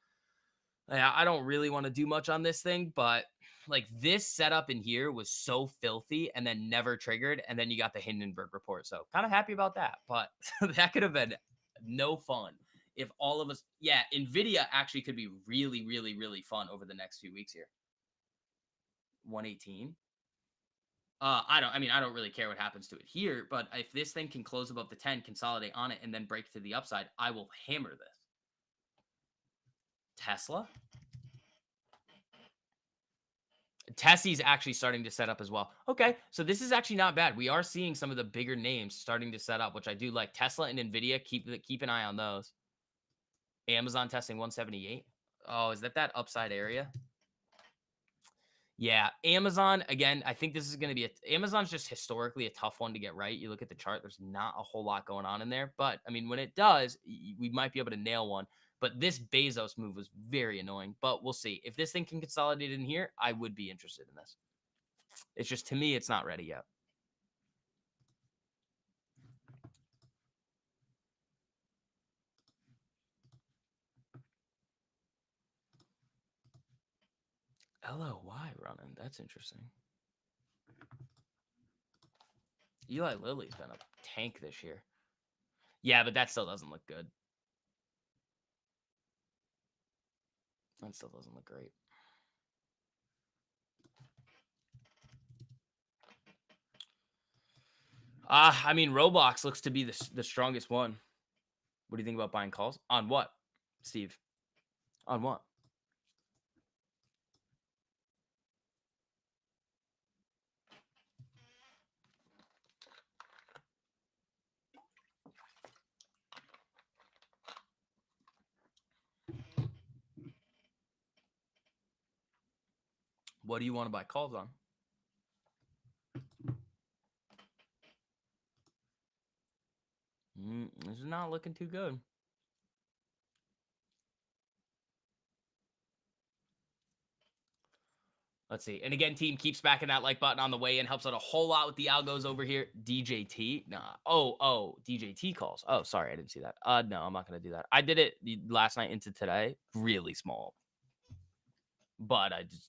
Yeah, I don't really want to do much on this thing, but like, this setup in here was so filthy and then never triggered. And then you got the Hindenburg report. So kind of happy about that, but that could have been no fun if all of us, yeah, NVIDIA actually could be really, really, really fun over the next few weeks here. 118. I don't really care what happens to it here, but if this thing can close above the 10, consolidate on it, and then break to the upside, I will hammer this. Tesla? Tessie's actually starting to set up as well. Okay, so this is actually not bad. We are seeing some of the bigger names starting to set up, which I do like. Tesla and Nvidia, keep an eye on those. Amazon testing 178. Oh, is that upside area? Yeah, Amazon again. I think this is going to be Amazon's just historically a tough one to get right. You look at the chart; there's not a whole lot going on in there. But I mean, when it does, we might be able to nail one. But this Bezos move was very annoying. But we'll see if this thing can consolidate in here. I would be interested in this. It's just to me, it's not ready yet. LOY running. That's interesting. Eli Lilly's been a tank this year. Yeah, but that still doesn't look good. That still doesn't look great. I mean, Roblox looks to be the strongest one. What do you think about buying calls? On what, Steve? On what? What do you want to buy calls on? This is not looking too good. Let's see. And again, team, keep smacking that like button on the way in. Helps out a whole lot with the algos over here. DJT. Nah. DJT calls. Oh, sorry. I didn't see that. No, I'm not going to do that. I did it last night into today. Really small. But I just,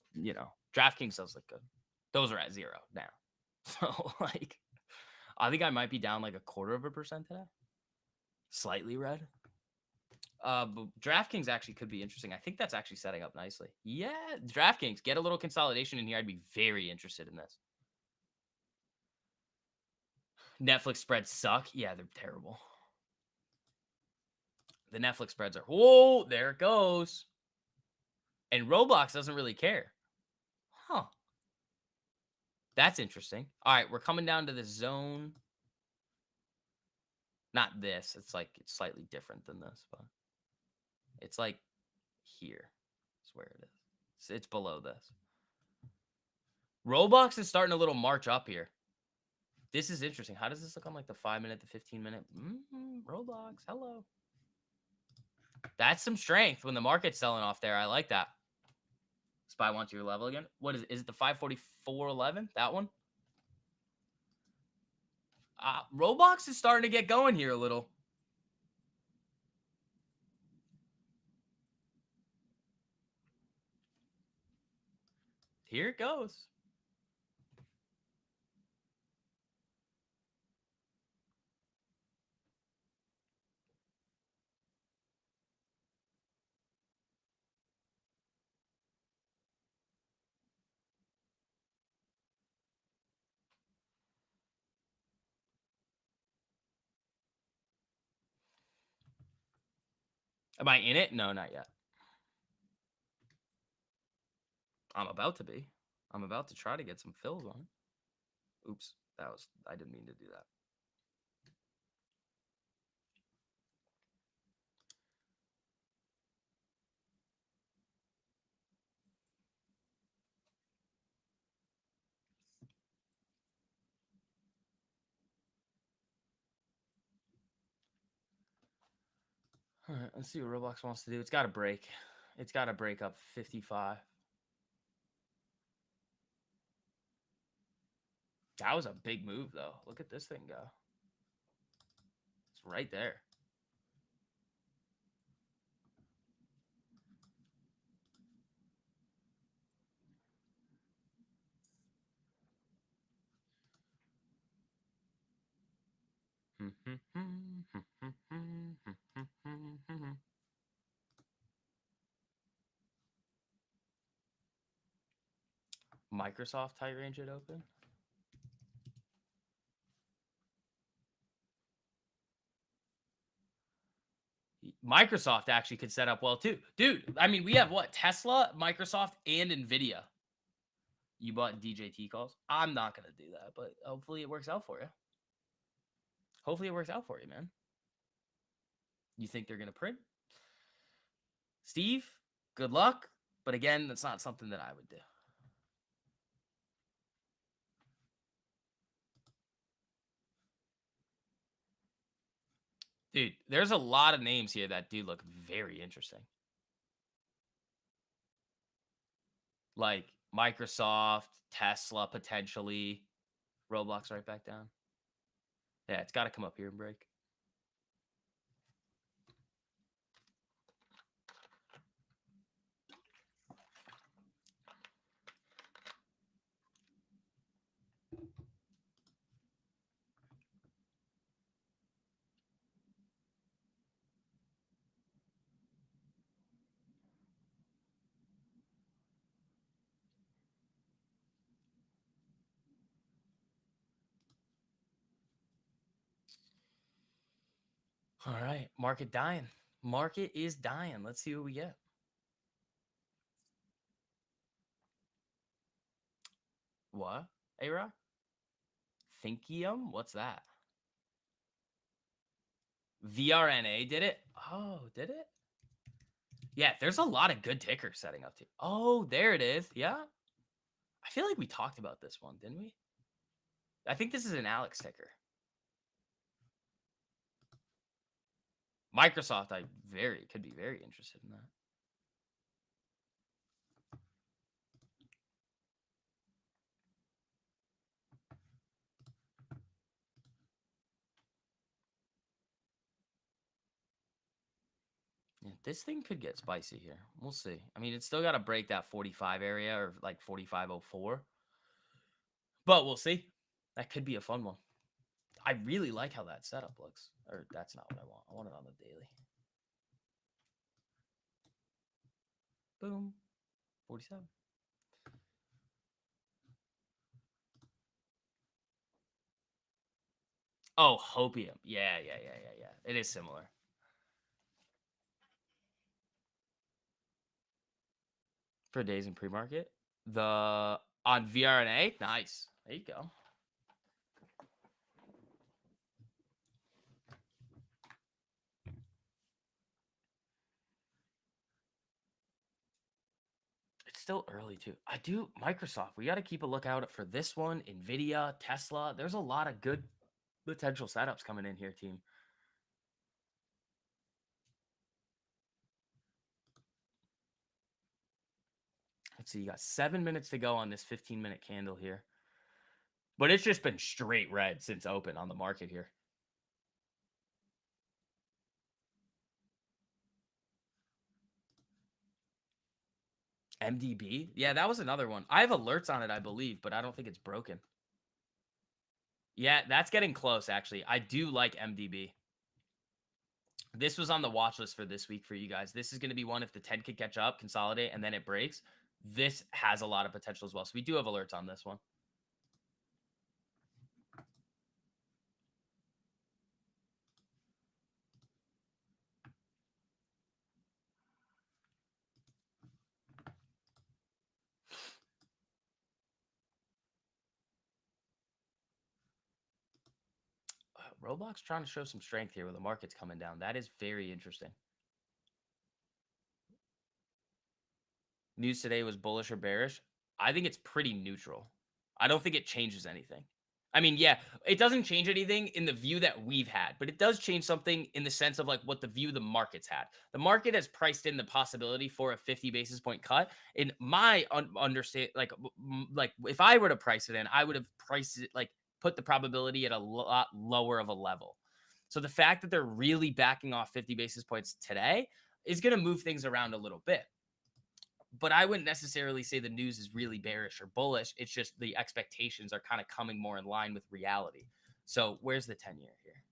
DraftKings does look good. Those are at 0 now. So, I think I might be down like 0.25% today. Slightly red. But DraftKings actually could be interesting. I think that's actually setting up nicely. Yeah, DraftKings, get a little consolidation in here. I'd be very interested in this. Netflix spreads suck. Yeah, they're terrible. The Netflix spreads are, whoa, there it goes. And Roblox doesn't really care. Huh. That's interesting. All right, we're coming down to the zone. Not this. It's slightly different than this, but it's like here. That's where it is. It's below this. Roblox is starting a little march up here. This is interesting. How does this look on the 5-minute to 15-minute? Roblox, hello. That's some strength when the market's selling off there. I like that. Spy wants your level again. What is it? Is it the 544.11? That one? Roblox is starting to get going here a little. Here it goes. Am I in it? No, not yet. I'm about to be. I'm about to try to get some fills on it. Oops. I didn't mean to do that. All right, let's see what Roblox wants to do. It's got to break. It's got to break up 55. That was a big move, though. Look at this thing go. It's right there. Microsoft tight range it open. Microsoft actually could set up well too. Dude, I mean, we have what? Tesla, Microsoft, and Nvidia. You bought DJT calls? I'm not gonna do that, but hopefully it works out for you. Hopefully it works out for you, man. You think they're gonna print? Steve, good luck. But again, that's not something that I would do. Dude, there's a lot of names here that do look very interesting. Like Microsoft, Tesla, potentially. Roblox right back down. Yeah, it's got to come up here and break. All right, market dying. Market is dying. Let's see what we get. What? A-Rock? Thinkium? What's that? VRNA did it? Oh, did it? Yeah, there's a lot of good tickers setting up too. Oh, there it is. Yeah. I feel like we talked about this one, didn't we? I think this is an Alex ticker. Microsoft, I could be very interested in that. Yeah, this thing could get spicy here. We'll see. I mean, it's still got to break that 45 area or like 4504. But we'll see. That could be a fun one. I really like how that setup looks. Or that's not what I want. I want it on the daily. Boom. 47. Oh, hopium. Yeah. It is similar. For days in pre-market. The on VRNA. Nice. There you go. It's still early too. I do Microsoft. We got to keep a lookout for this one. Nvidia, Tesla. There's a lot of good potential setups coming in here, team. Let's see. You got 7 minutes to go on this 15-minute candle here. But it's just been straight red since open on the market here. MDB? Yeah, that was another one. I have alerts on it, I believe, but I don't think it's broken. Yeah, that's getting close, actually. I do like MDB. This was on the watch list for this week for you guys. This is going to be one if the 10 could catch up, consolidate, and then it breaks. This has a lot of potential as well. So we do have alerts on this one. Roblox trying to show some strength here where the market's coming down. That is very interesting. News today was bullish or bearish. I think it's pretty neutral. I don't think it changes anything. I mean, yeah, it doesn't change anything in the view that we've had, but it does change something in the sense of like what the view the market's had. The market has priced in the possibility for a 50 basis point cut. In my understand, like if I were to price it in, I would have priced it like put the probability at a lot lower of a level. So the fact that they're really backing off 50 basis points today is going to move things around a little bit. But I wouldn't necessarily say the news is really bearish or bullish. It's just the expectations are kind of coming more in line with reality. So where's the 10-year here?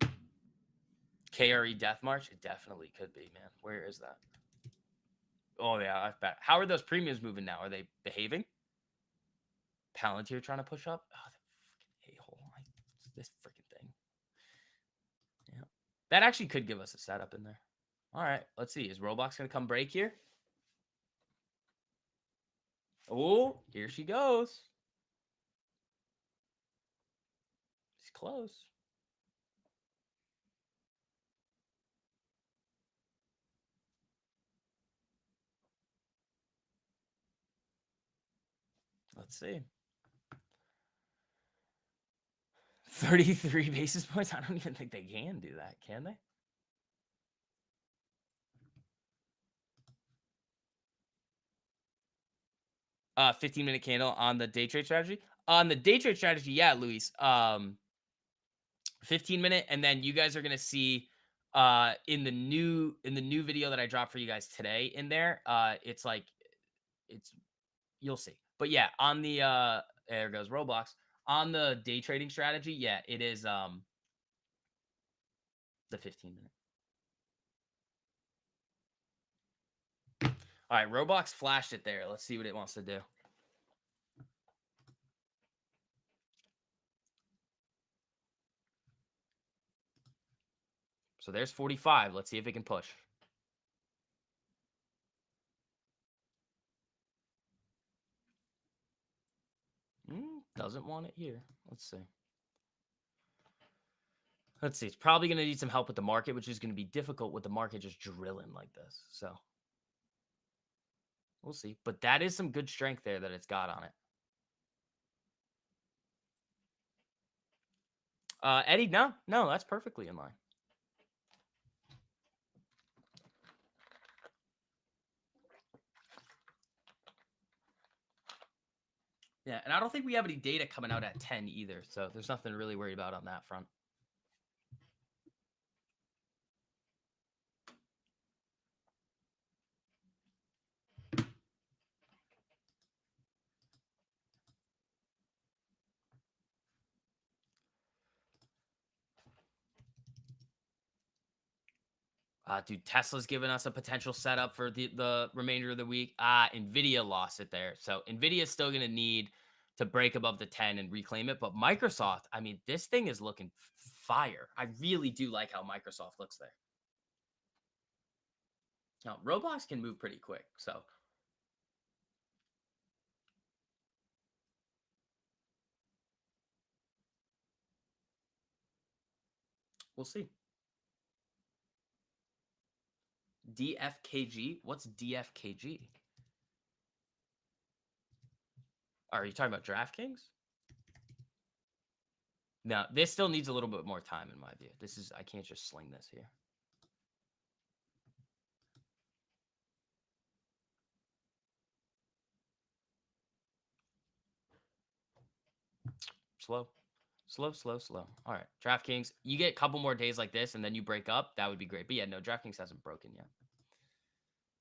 Let's see. KRE Death March? It definitely could be, man. Where is that? Oh, yeah, I bet. How are those premiums moving now? Are they behaving? Palantir trying to push up? Oh, That actually could give us a setup in there. All right, let's see. Is Roblox going to come break here? Oh, here she goes. She's close. Let's see. 33 basis points. I don't even think they can do that, can they? 15-minute candle on the day trade strategy. On the day trade strategy, yeah, Luis. 15-minute, and then you guys are gonna see in the new video that I dropped for you guys today in there. It's like it's you'll see. But yeah, on the there goes Roblox. On the day trading strategy, yeah, it is the 15-minute. All right, Roblox flashed it there. Let's see what it wants to do. So there's 45. Let's see if it can push. Doesn't want it here. Let's see. Let's see. It's probably going to need some help with the market, which is going to be difficult with the market just drilling like this. So we'll see. But that is some good strength there that it's got on it. Eddie, no, that's perfectly in line. Yeah, and I don't think we have any data coming out at 10 either, so there's nothing to really worry about on that front. Dude, Tesla's giving us a potential setup for the remainder of the week. Nvidia lost it there. So Nvidia's still going to need to break above the 10 and reclaim it. But Microsoft, I mean, this thing is looking fire. I really do like how Microsoft looks there. Now, Roblox can move pretty quick. So we'll see. DFKG? What's DFKG? Are you talking about DraftKings? No, this still needs a little bit more time in my view. I can't just sling this here. Slow. All right, DraftKings, you get a couple more days like this and then you break up. That would be great. But yeah, no, DraftKings hasn't broken yet.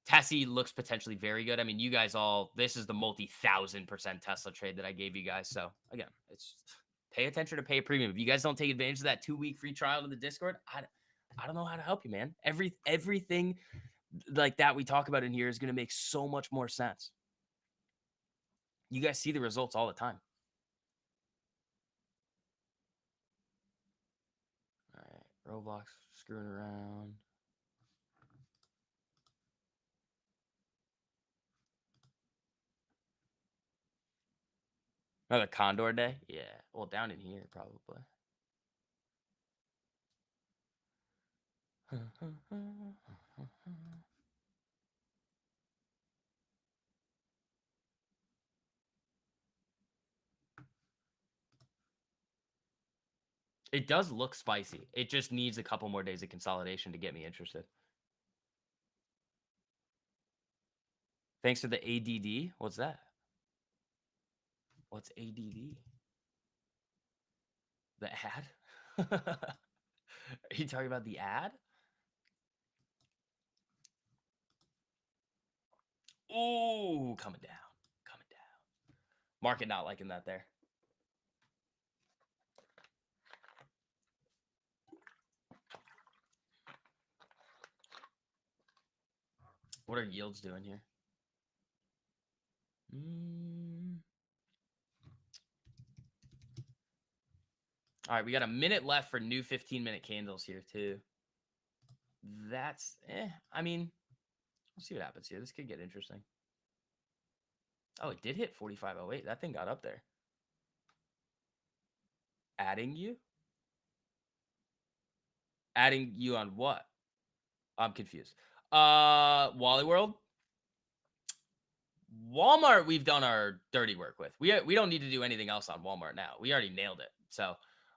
Tessie looks potentially very good. I mean, you guys this is the multi-1,000% Tesla trade that I gave you guys. So again, it's pay attention to pay a premium. If you guys don't take advantage of that 2-week free trial to the Discord, I don't know how to help you, man. Everything like that we talk about in here is going to make so much more sense. You guys see the results all the time. All right, Roblox screwing around. Another Condor day? Yeah. Well, down in here, probably. It does look spicy. It just needs a couple more days of consolidation to get me interested. Thanks to the ADD. What's that? What's ADD? The ad? Are you talking about the ad? Ooh, coming down. Coming down. Market not liking that there. What are yields doing here? All right, we got a minute left for new 15-minute candles here, too. That's I mean, we'll see what happens here. This could get interesting. Oh, it did hit 45.08. That thing got up there. Adding you? Adding you on what? I'm confused. Wally World? Walmart, we've done our dirty work with. We don't need to do anything else on Walmart now. We already nailed it. So,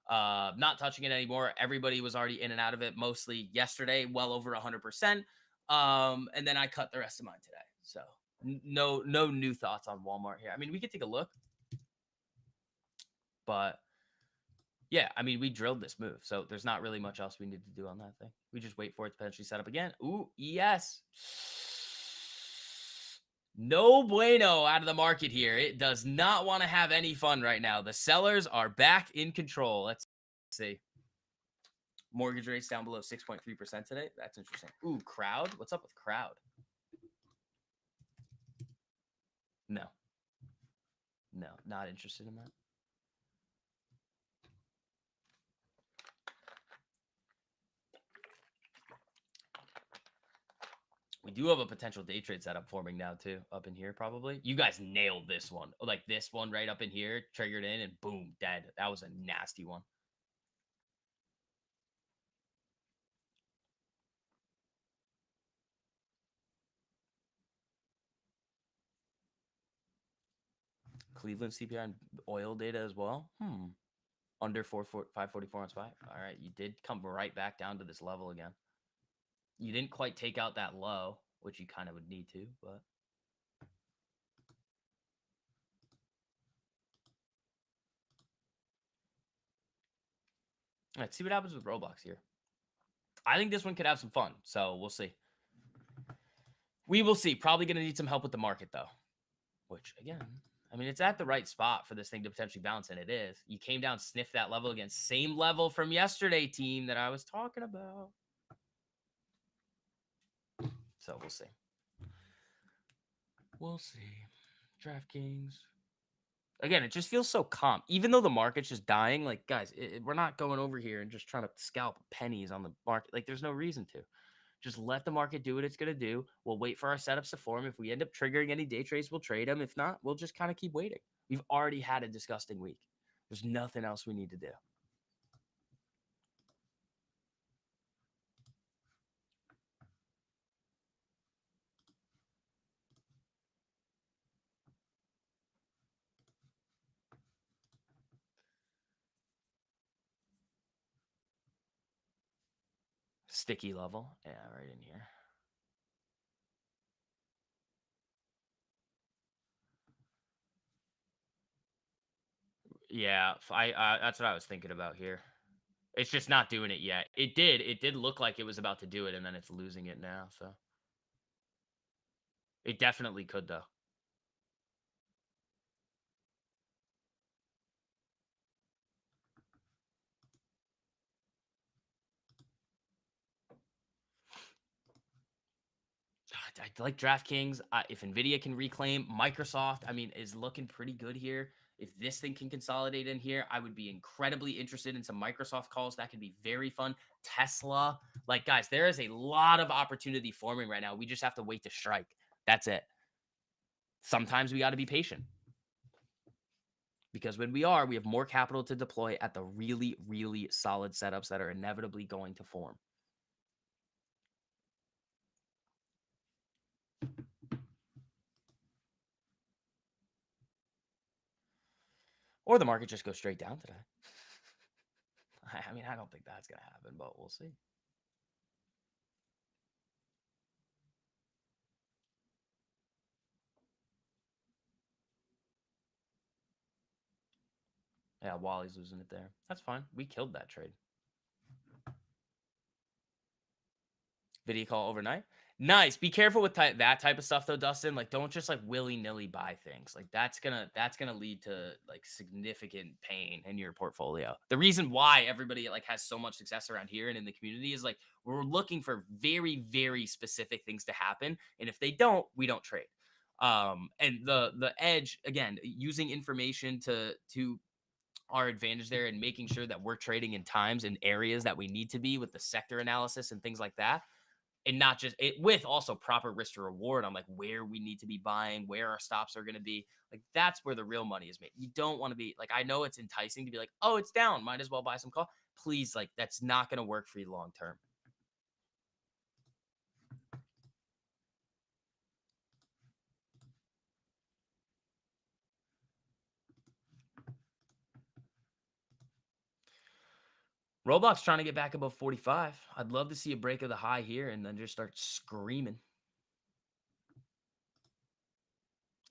not touching it anymore. Everybody was already in and out of it mostly yesterday, well over 100%. And then I cut the rest of mine today. So, no new thoughts on Walmart here. I mean, we could take a look, but yeah, I mean, we drilled this move, so there's not really much else we need to do on that thing. We just wait for it to potentially set up again. Ooh, yes. No bueno out of the market here. It does not want to have any fun right now. The sellers are back in control. Let's see. Mortgage rates down below 6.3% today. That's interesting. Ooh, crowd. What's up with crowd? No. No, not interested in that. We do have a potential day trade setup forming now too, up in here probably. You guys nailed this one. Like this one right up in here, triggered in and boom, dead. That was a nasty one. Cleveland CPI and oil data as well. Under 544 on spot. All right, you did come right back down to this level again. You didn't quite take out that low, which you kind of would need to, but all right, see what happens with Roblox here. I think this one could have some fun, so we'll see. We will see. Probably going to need some help with the market, though, which, again, I mean, it's at the right spot for this thing to potentially bounce, and it is. You came down, sniffed that level again. Same level from yesterday, team, that I was talking about. So we'll see. We'll see. DraftKings. Again, it just feels so calm. Even though the market's just dying, like, guys, we're not going over here and just trying to scalp pennies on the market. Like, there's no reason to. Just let the market do what it's going to do. We'll wait for our setups to form. If we end up triggering any day trades, we'll trade them. If not, we'll just kind of keep waiting. We've already had a disgusting week. There's nothing else we need to do. Sticky level. Yeah, right in here. Yeah, that's what I was thinking about here. It's just not doing it yet. It did look like it was about to do it, and then it's losing it now. So it definitely could, though. I like DraftKings. If Nvidia can reclaim, Microsoft, I mean, is looking pretty good here. If this thing can consolidate in here, I would be incredibly interested in some Microsoft calls. That could be very fun. Tesla, like, guys, there is a lot of opportunity forming right now. We just have to wait to strike. That's it. Sometimes we got to be patient because when we have more capital to deploy at the really, really solid setups that are inevitably going to form. Or the market just goes straight down today. I mean, I don't think that's going to happen, but we'll see. Yeah, Wally's losing it there. That's fine. We killed that trade. Video call overnight. Nice. Be careful with that type of stuff though, Dustin. Like, don't just like willy-nilly buy things. Like that's gonna lead to like significant pain in your portfolio. The reason why everybody like has so much success around here and in the community is like we're looking for very, very specific things to happen. And if they don't, we don't trade. And the edge, again, using information to our advantage there and making sure that we're trading in times and areas that we need to be with the sector analysis and things like that. and not just it with also proper risk to reward on like where we need to be buying, where our stops are going to be. Like that's where the real money is made. You don't want to be like, I know it's enticing to be like, oh, it's down, might as well buy some call. Please, like that's not going to work for you long term. Roblox trying to get back above 45. I'd love to see a break of the high here and then just start screaming.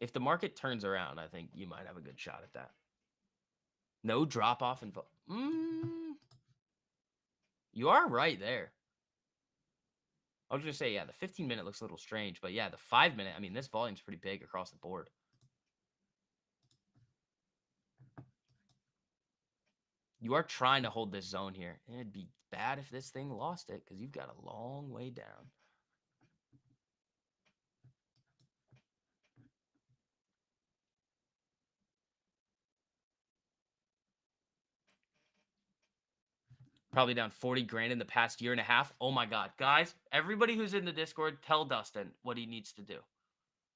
If the market turns around, I think you might have a good shot at that. No drop off in you are right there. I was gonna say, yeah, the 15-minute looks a little strange, but yeah, the 5-minute, I mean, this volume's pretty big across the board. You are trying to hold this zone here. It'd be bad if this thing lost it because you've got a long way down. Probably down 40 grand in the past year and a half. Oh my God. Guys, everybody who's in the Discord, tell Dustin what he needs to do.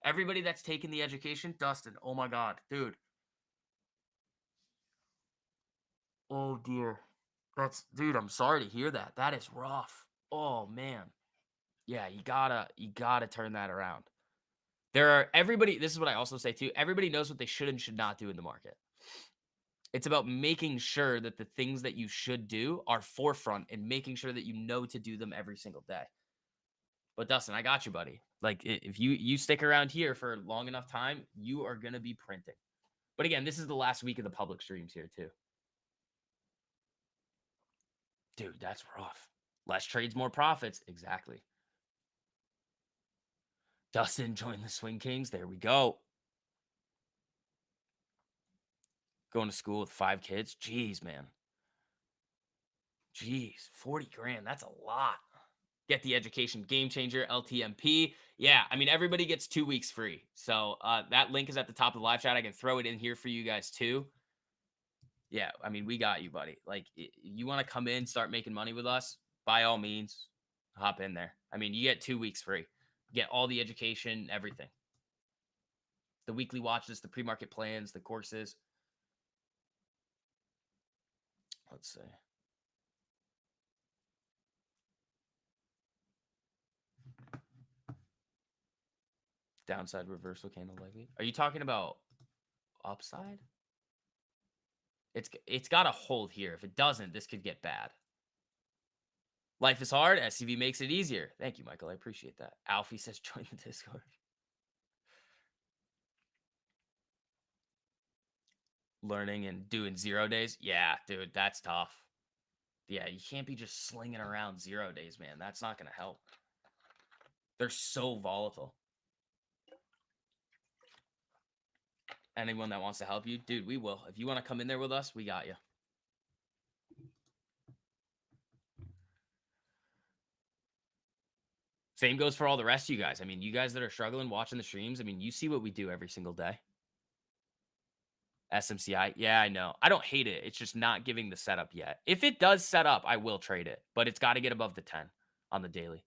Everybody that's taking the education, Dustin, oh my God, dude. Oh dear. Dude, I'm sorry to hear that. That is rough. Oh man. Yeah, you gotta turn that around. This is what I also say too. Everybody knows what they should and should not do in the market. It's about making sure that the things that you should do are forefront and making sure that you know to do them every single day. But Dustin, I got you, buddy. Like if you stick around here for long enough time, you are gonna be printing. But again, this is the last week of the public streams here too. Dude, that's rough. Less trades, more profits. Exactly. Dustin joined the Swing Kings. There we go. Going to school with 5 kids. Jeez, man. Jeez, 40 grand. That's a lot. Get the education game changer, LTMP. Yeah, I mean, everybody gets 2 weeks free. So that link is at the top of the live chat. I can throw it in here for you guys too. Yeah, I mean, we got you, buddy. Like, you want to come in, start making money with us, by all means, hop in there. I mean, you get 2 weeks free. Get all the education, everything. The weekly watches, the pre-market plans, the courses. Let's see. Downside reversal candle likely. Are you talking about upside? It's got to hold here. If it doesn't, this could get bad. Life is hard. SCV makes it easier. Thank you, Michael. I appreciate that. Alfie says join the Discord. Learning and doing 0 days. Yeah, dude, that's tough. Yeah, you can't be just slinging around 0 days, man. That's not going to help. They're so volatile. Anyone that wants to help you, dude, we will. If you want to come in there with us, we got you. Same goes for all the rest of you guys. I mean, you guys that are struggling watching the streams, I mean, you see what we do every single day. SMCI. Yeah, I know. I don't hate it. It's just not giving the setup yet. If it does set up, I will trade it, but it's got to get above the 10 on the daily.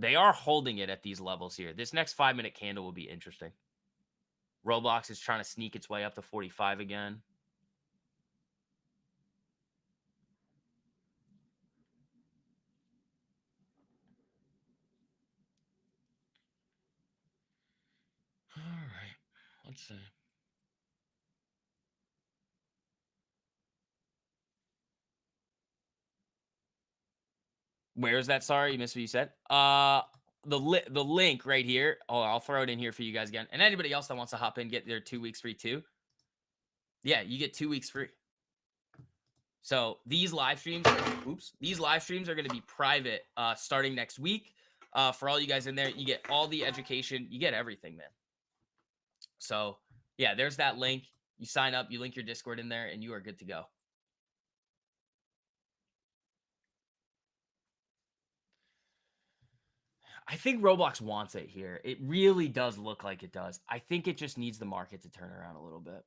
They are holding it at these levels here. This next 5-minute candle will be interesting. Roblox is trying to sneak its way up to 45 again. All right. Let's see. Where is that? Sorry, you missed what you said. The link right here. Oh, I'll throw it in here for you guys again. And anybody else that wants to hop in, get their 2 weeks free too. Yeah, you get 2 weeks free. So these live streams, these live streams are going to be private starting next week. For all you guys in there, you get all the education, you get everything, man. So yeah, there's that link. You sign up, you link your Discord in there, and you are good to go. I think Roblox wants it here. It really does look like it does. I think it just needs the market to turn around a little bit.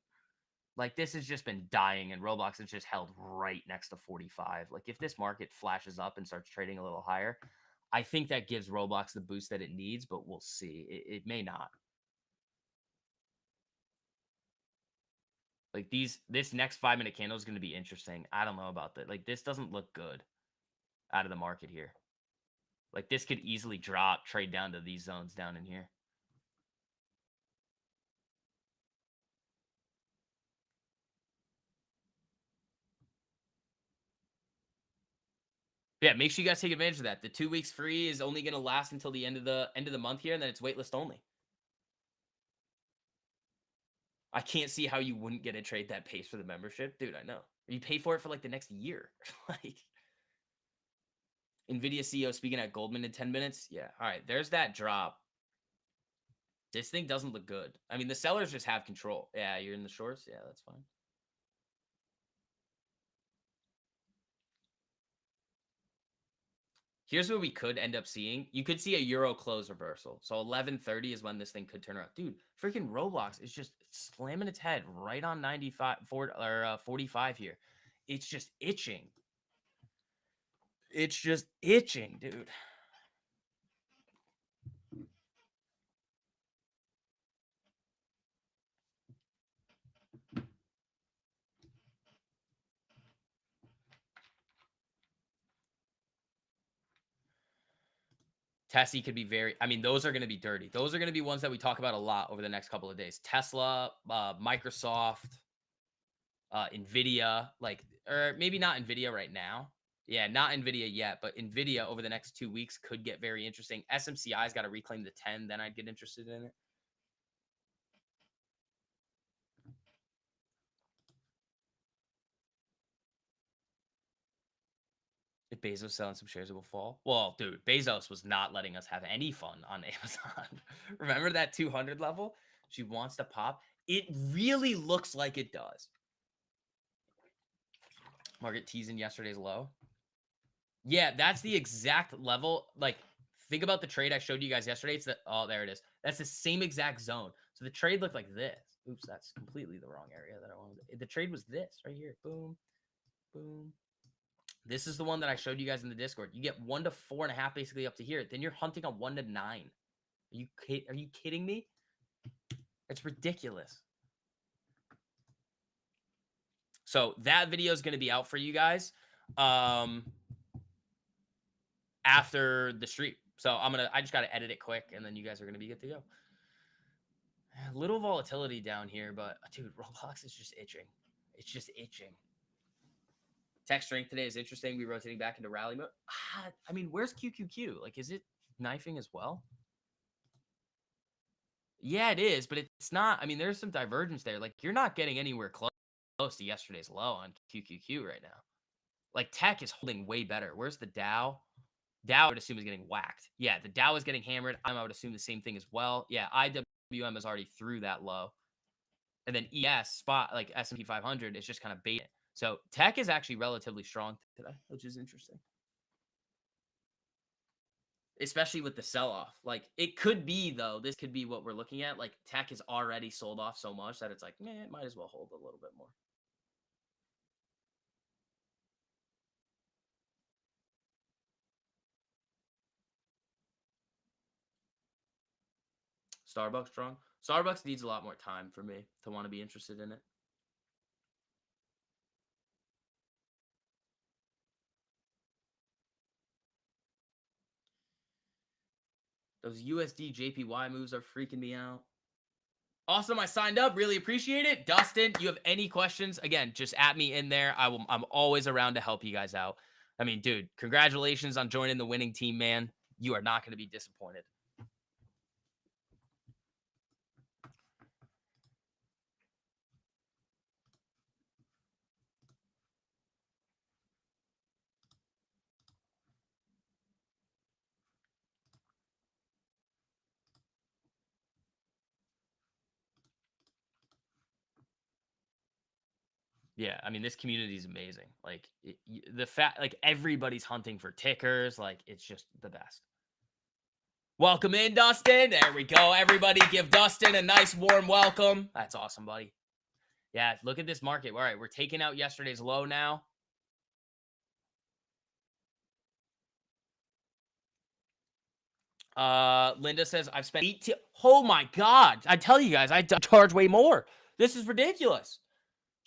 Like, this has just been dying, and Roblox has just held right next to 45. Like, if this market flashes up and starts trading a little higher, I think that gives Roblox the boost that it needs, but we'll see. It may not. Like, this next 5-minute candle is going to be interesting. I don't know about that. Like, this doesn't look good out of the market here. Like, this could easily drop, trade down to these zones down in here. Yeah, make sure you guys take advantage of that. The 2 weeks free is only going to last until the end of the month here, and then it's waitlist only. I can't see how you wouldn't get a trade that pays for the membership. Dude, I know. You pay for it for like the next year. Like, Nvidia CEO speaking at Goldman in 10 minutes. Yeah. All right. There's that drop. This thing doesn't look good. I mean, the sellers just have control. Yeah, you're in the shorts. Yeah, that's fine. Here's what we could end up seeing. You could see a euro close reversal. So 11:30 is when this thing could turn around. Dude, freaking Roblox is just slamming its head right on 45 here. It's just itching. It's just itching, dude. Tessie could be very, I mean, those are going to be dirty. Those are going to be ones that we talk about a lot over the next couple of days. Tesla, Microsoft, Nvidia, like, or maybe not Nvidia right now. Yeah, not Nvidia yet, but Nvidia over the next 2 weeks could get very interesting. SMCI's got to reclaim the 10, then I'd get interested in it. If Bezos selling some shares, it will fall. Well, dude, Bezos was not letting us have any fun on Amazon. Remember that 200 level? She wants to pop. It really looks like it does. Market teasing yesterday's low. Yeah, that's the exact level. Like, think about the trade I showed you guys yesterday. It's the, oh, there it is. That's the same exact zone. So the trade looked like this. Oops, that's completely the wrong area that I wanted. The trade was this right here. Boom, boom. This is the one that I showed you guys in the Discord. You get 1 to 4.5 basically up to here. Then you're hunting on 1 to 9. Are you kidding me? It's ridiculous. So that video is going to be out for you guys after the stream. So I just got to edit it quick, and then you guys are going to be good to go. A little volatility down here, but dude, Roblox is just itching. It's just itching. Tech strength today is interesting. We're rotating back into rally mode. I mean, where's QQQ? Like, is it knifing as well? Yeah, it is, but it's not. I mean, there's some divergence there. Like, you're not getting anywhere close to yesterday's low on QQQ right now. Like, tech is holding way better. Where's the Dow? Dow, I would assume, is getting whacked. Yeah, the Dow is getting hammered. I would assume the same thing as well. Yeah, IWM is already through that low. And then ES spot, like S&P 500, is just kind of baiting. So tech is actually relatively strong today, which is interesting. Especially with the sell-off. Like, it could be, though, this could be what we're looking at. Like, tech is already sold off so much that it's like, it might as well hold a little bit more. Starbucks strong. Starbucks needs a lot more time for me to want to be interested in it. Those USD JPY moves are freaking me out. Awesome, I signed up. Really appreciate it. Dustin, you have any questions? Again, just at me in there. I'm always around to help you guys out. I mean, dude, congratulations on joining the winning team, man. You are not going to be disappointed. Yeah, I mean, this community is amazing. Like, the fact, like, everybody's hunting for tickers. Like, it's just the best. Welcome in, Dustin. There we go. Everybody give Dustin a nice warm welcome. That's awesome, buddy. Yeah, look at this market. All right, we're taking out yesterday's low now. Linda says I've spent 18. Oh my god! I tell you guys, charge way more. This is ridiculous.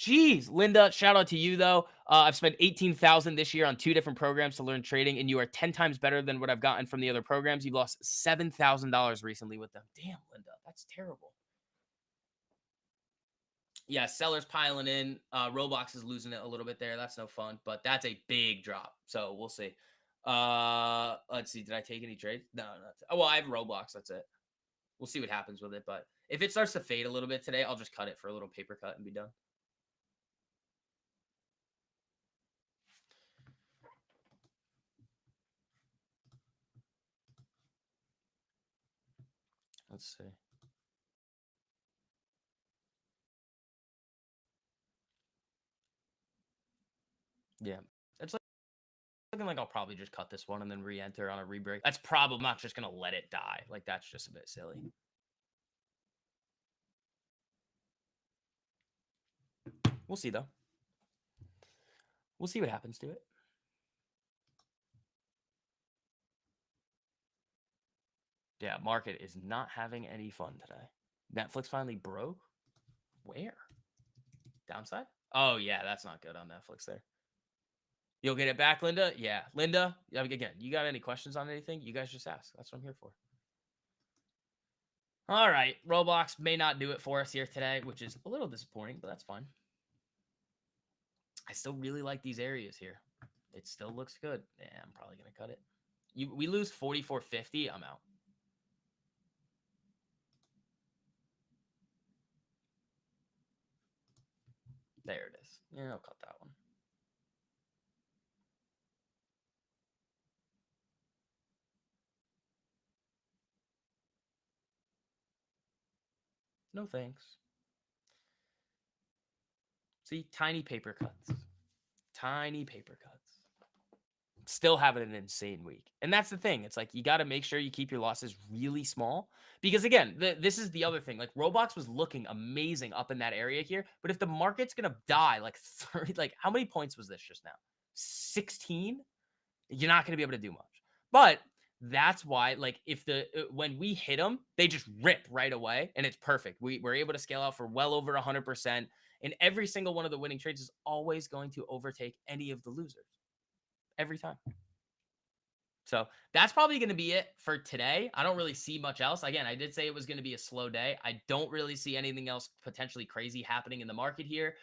Jeez, Linda, shout out to you though. I've spent 18,000 this year on 2 different programs to learn trading, and you are 10 times better than what I've gotten from the other programs. You've lost $7,000 recently with them. Damn, Linda, that's terrible. Yeah, sellers piling in. Roblox is losing it a little bit there. That's no fun, but that's a big drop. So we'll see. Let's see. Did I take any trades? No, not. Oh, well, I have Roblox. That's it. We'll see what happens with it. But if it starts to fade a little bit today, I'll just cut it for a little paper cut and be done. Let's see. Yeah, it's looking like I'll probably just cut this one and then re-enter on a rebreak. That's probably not just gonna let it die. Like that's just a bit silly. We'll see though. We'll see what happens to it. Yeah, market is not having any fun today. Netflix finally broke. Where? Downside? Oh yeah, that's not good on Netflix there. You'll get it back, Linda? Yeah. Linda, again, you got any questions on anything? You guys just ask. That's what I'm here for. All right. Roblox may not do it for us here today, which is a little disappointing, but that's fine. I still really like these areas here. It still looks good. Yeah, I'm probably going to cut it. We lose 44.50. I'm out. There it is. Yeah, I'll cut that one. No thanks. See, tiny paper cuts. Tiny paper cuts. Still having an insane week. And that's the thing. It's like you got to make sure you keep your losses really small because again, this is the other thing. Like Roblox was looking amazing up in that area here, but if the market's going to die like 30 like how many points was this just now? 16? You're not going to be able to do much. But that's why like if when we hit them, they just rip right away and it's perfect. We're able to scale out for well over 100% and every single one of the winning trades is always going to overtake any of the losers. Every time. So that's probably going to be it for today. I don't really see much else. Again, I did say it was going to be a slow day. I don't really see anything else potentially crazy happening in the market here.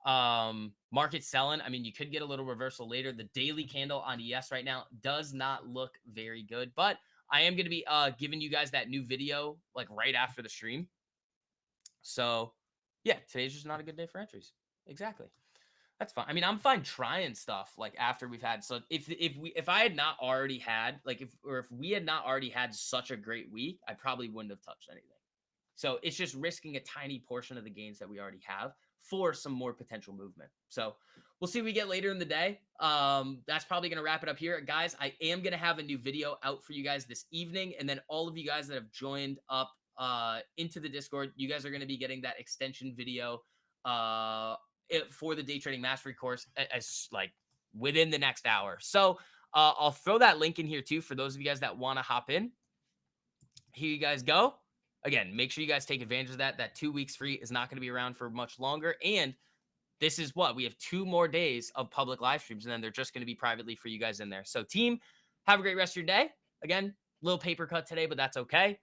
Market selling. I mean, you could get a little reversal later. The daily candle on ES right now does not look very good, but I am going to be giving you guys that new video like right after the stream. So yeah, today's just not a good day for entries. Exactly. That's fine. I mean, I'm fine trying stuff like after we've had so if I had not already had like if we had not already had such a great week, I probably wouldn't have touched anything. So it's just risking a tiny portion of the gains that we already have for some more potential movement. So we'll see what we get later in the day. That's probably going to wrap it up here. Guys, I am going to have a new video out for you guys this evening. And then all of you guys that have joined up into the Discord, you guys are going to be getting that extension video for the day trading mastery course as like within the next hour. So I'll throw that link in here too for those of you guys that want to hop in. Here you guys go. Again, make sure you guys take advantage of that. That 2 weeks free is not going to be around for much longer. And this is what we have 2 more days of public live streams, and then they're just going to be privately for you guys in there. So team, have a great rest of your day. Again, little paper cut today, but that's okay.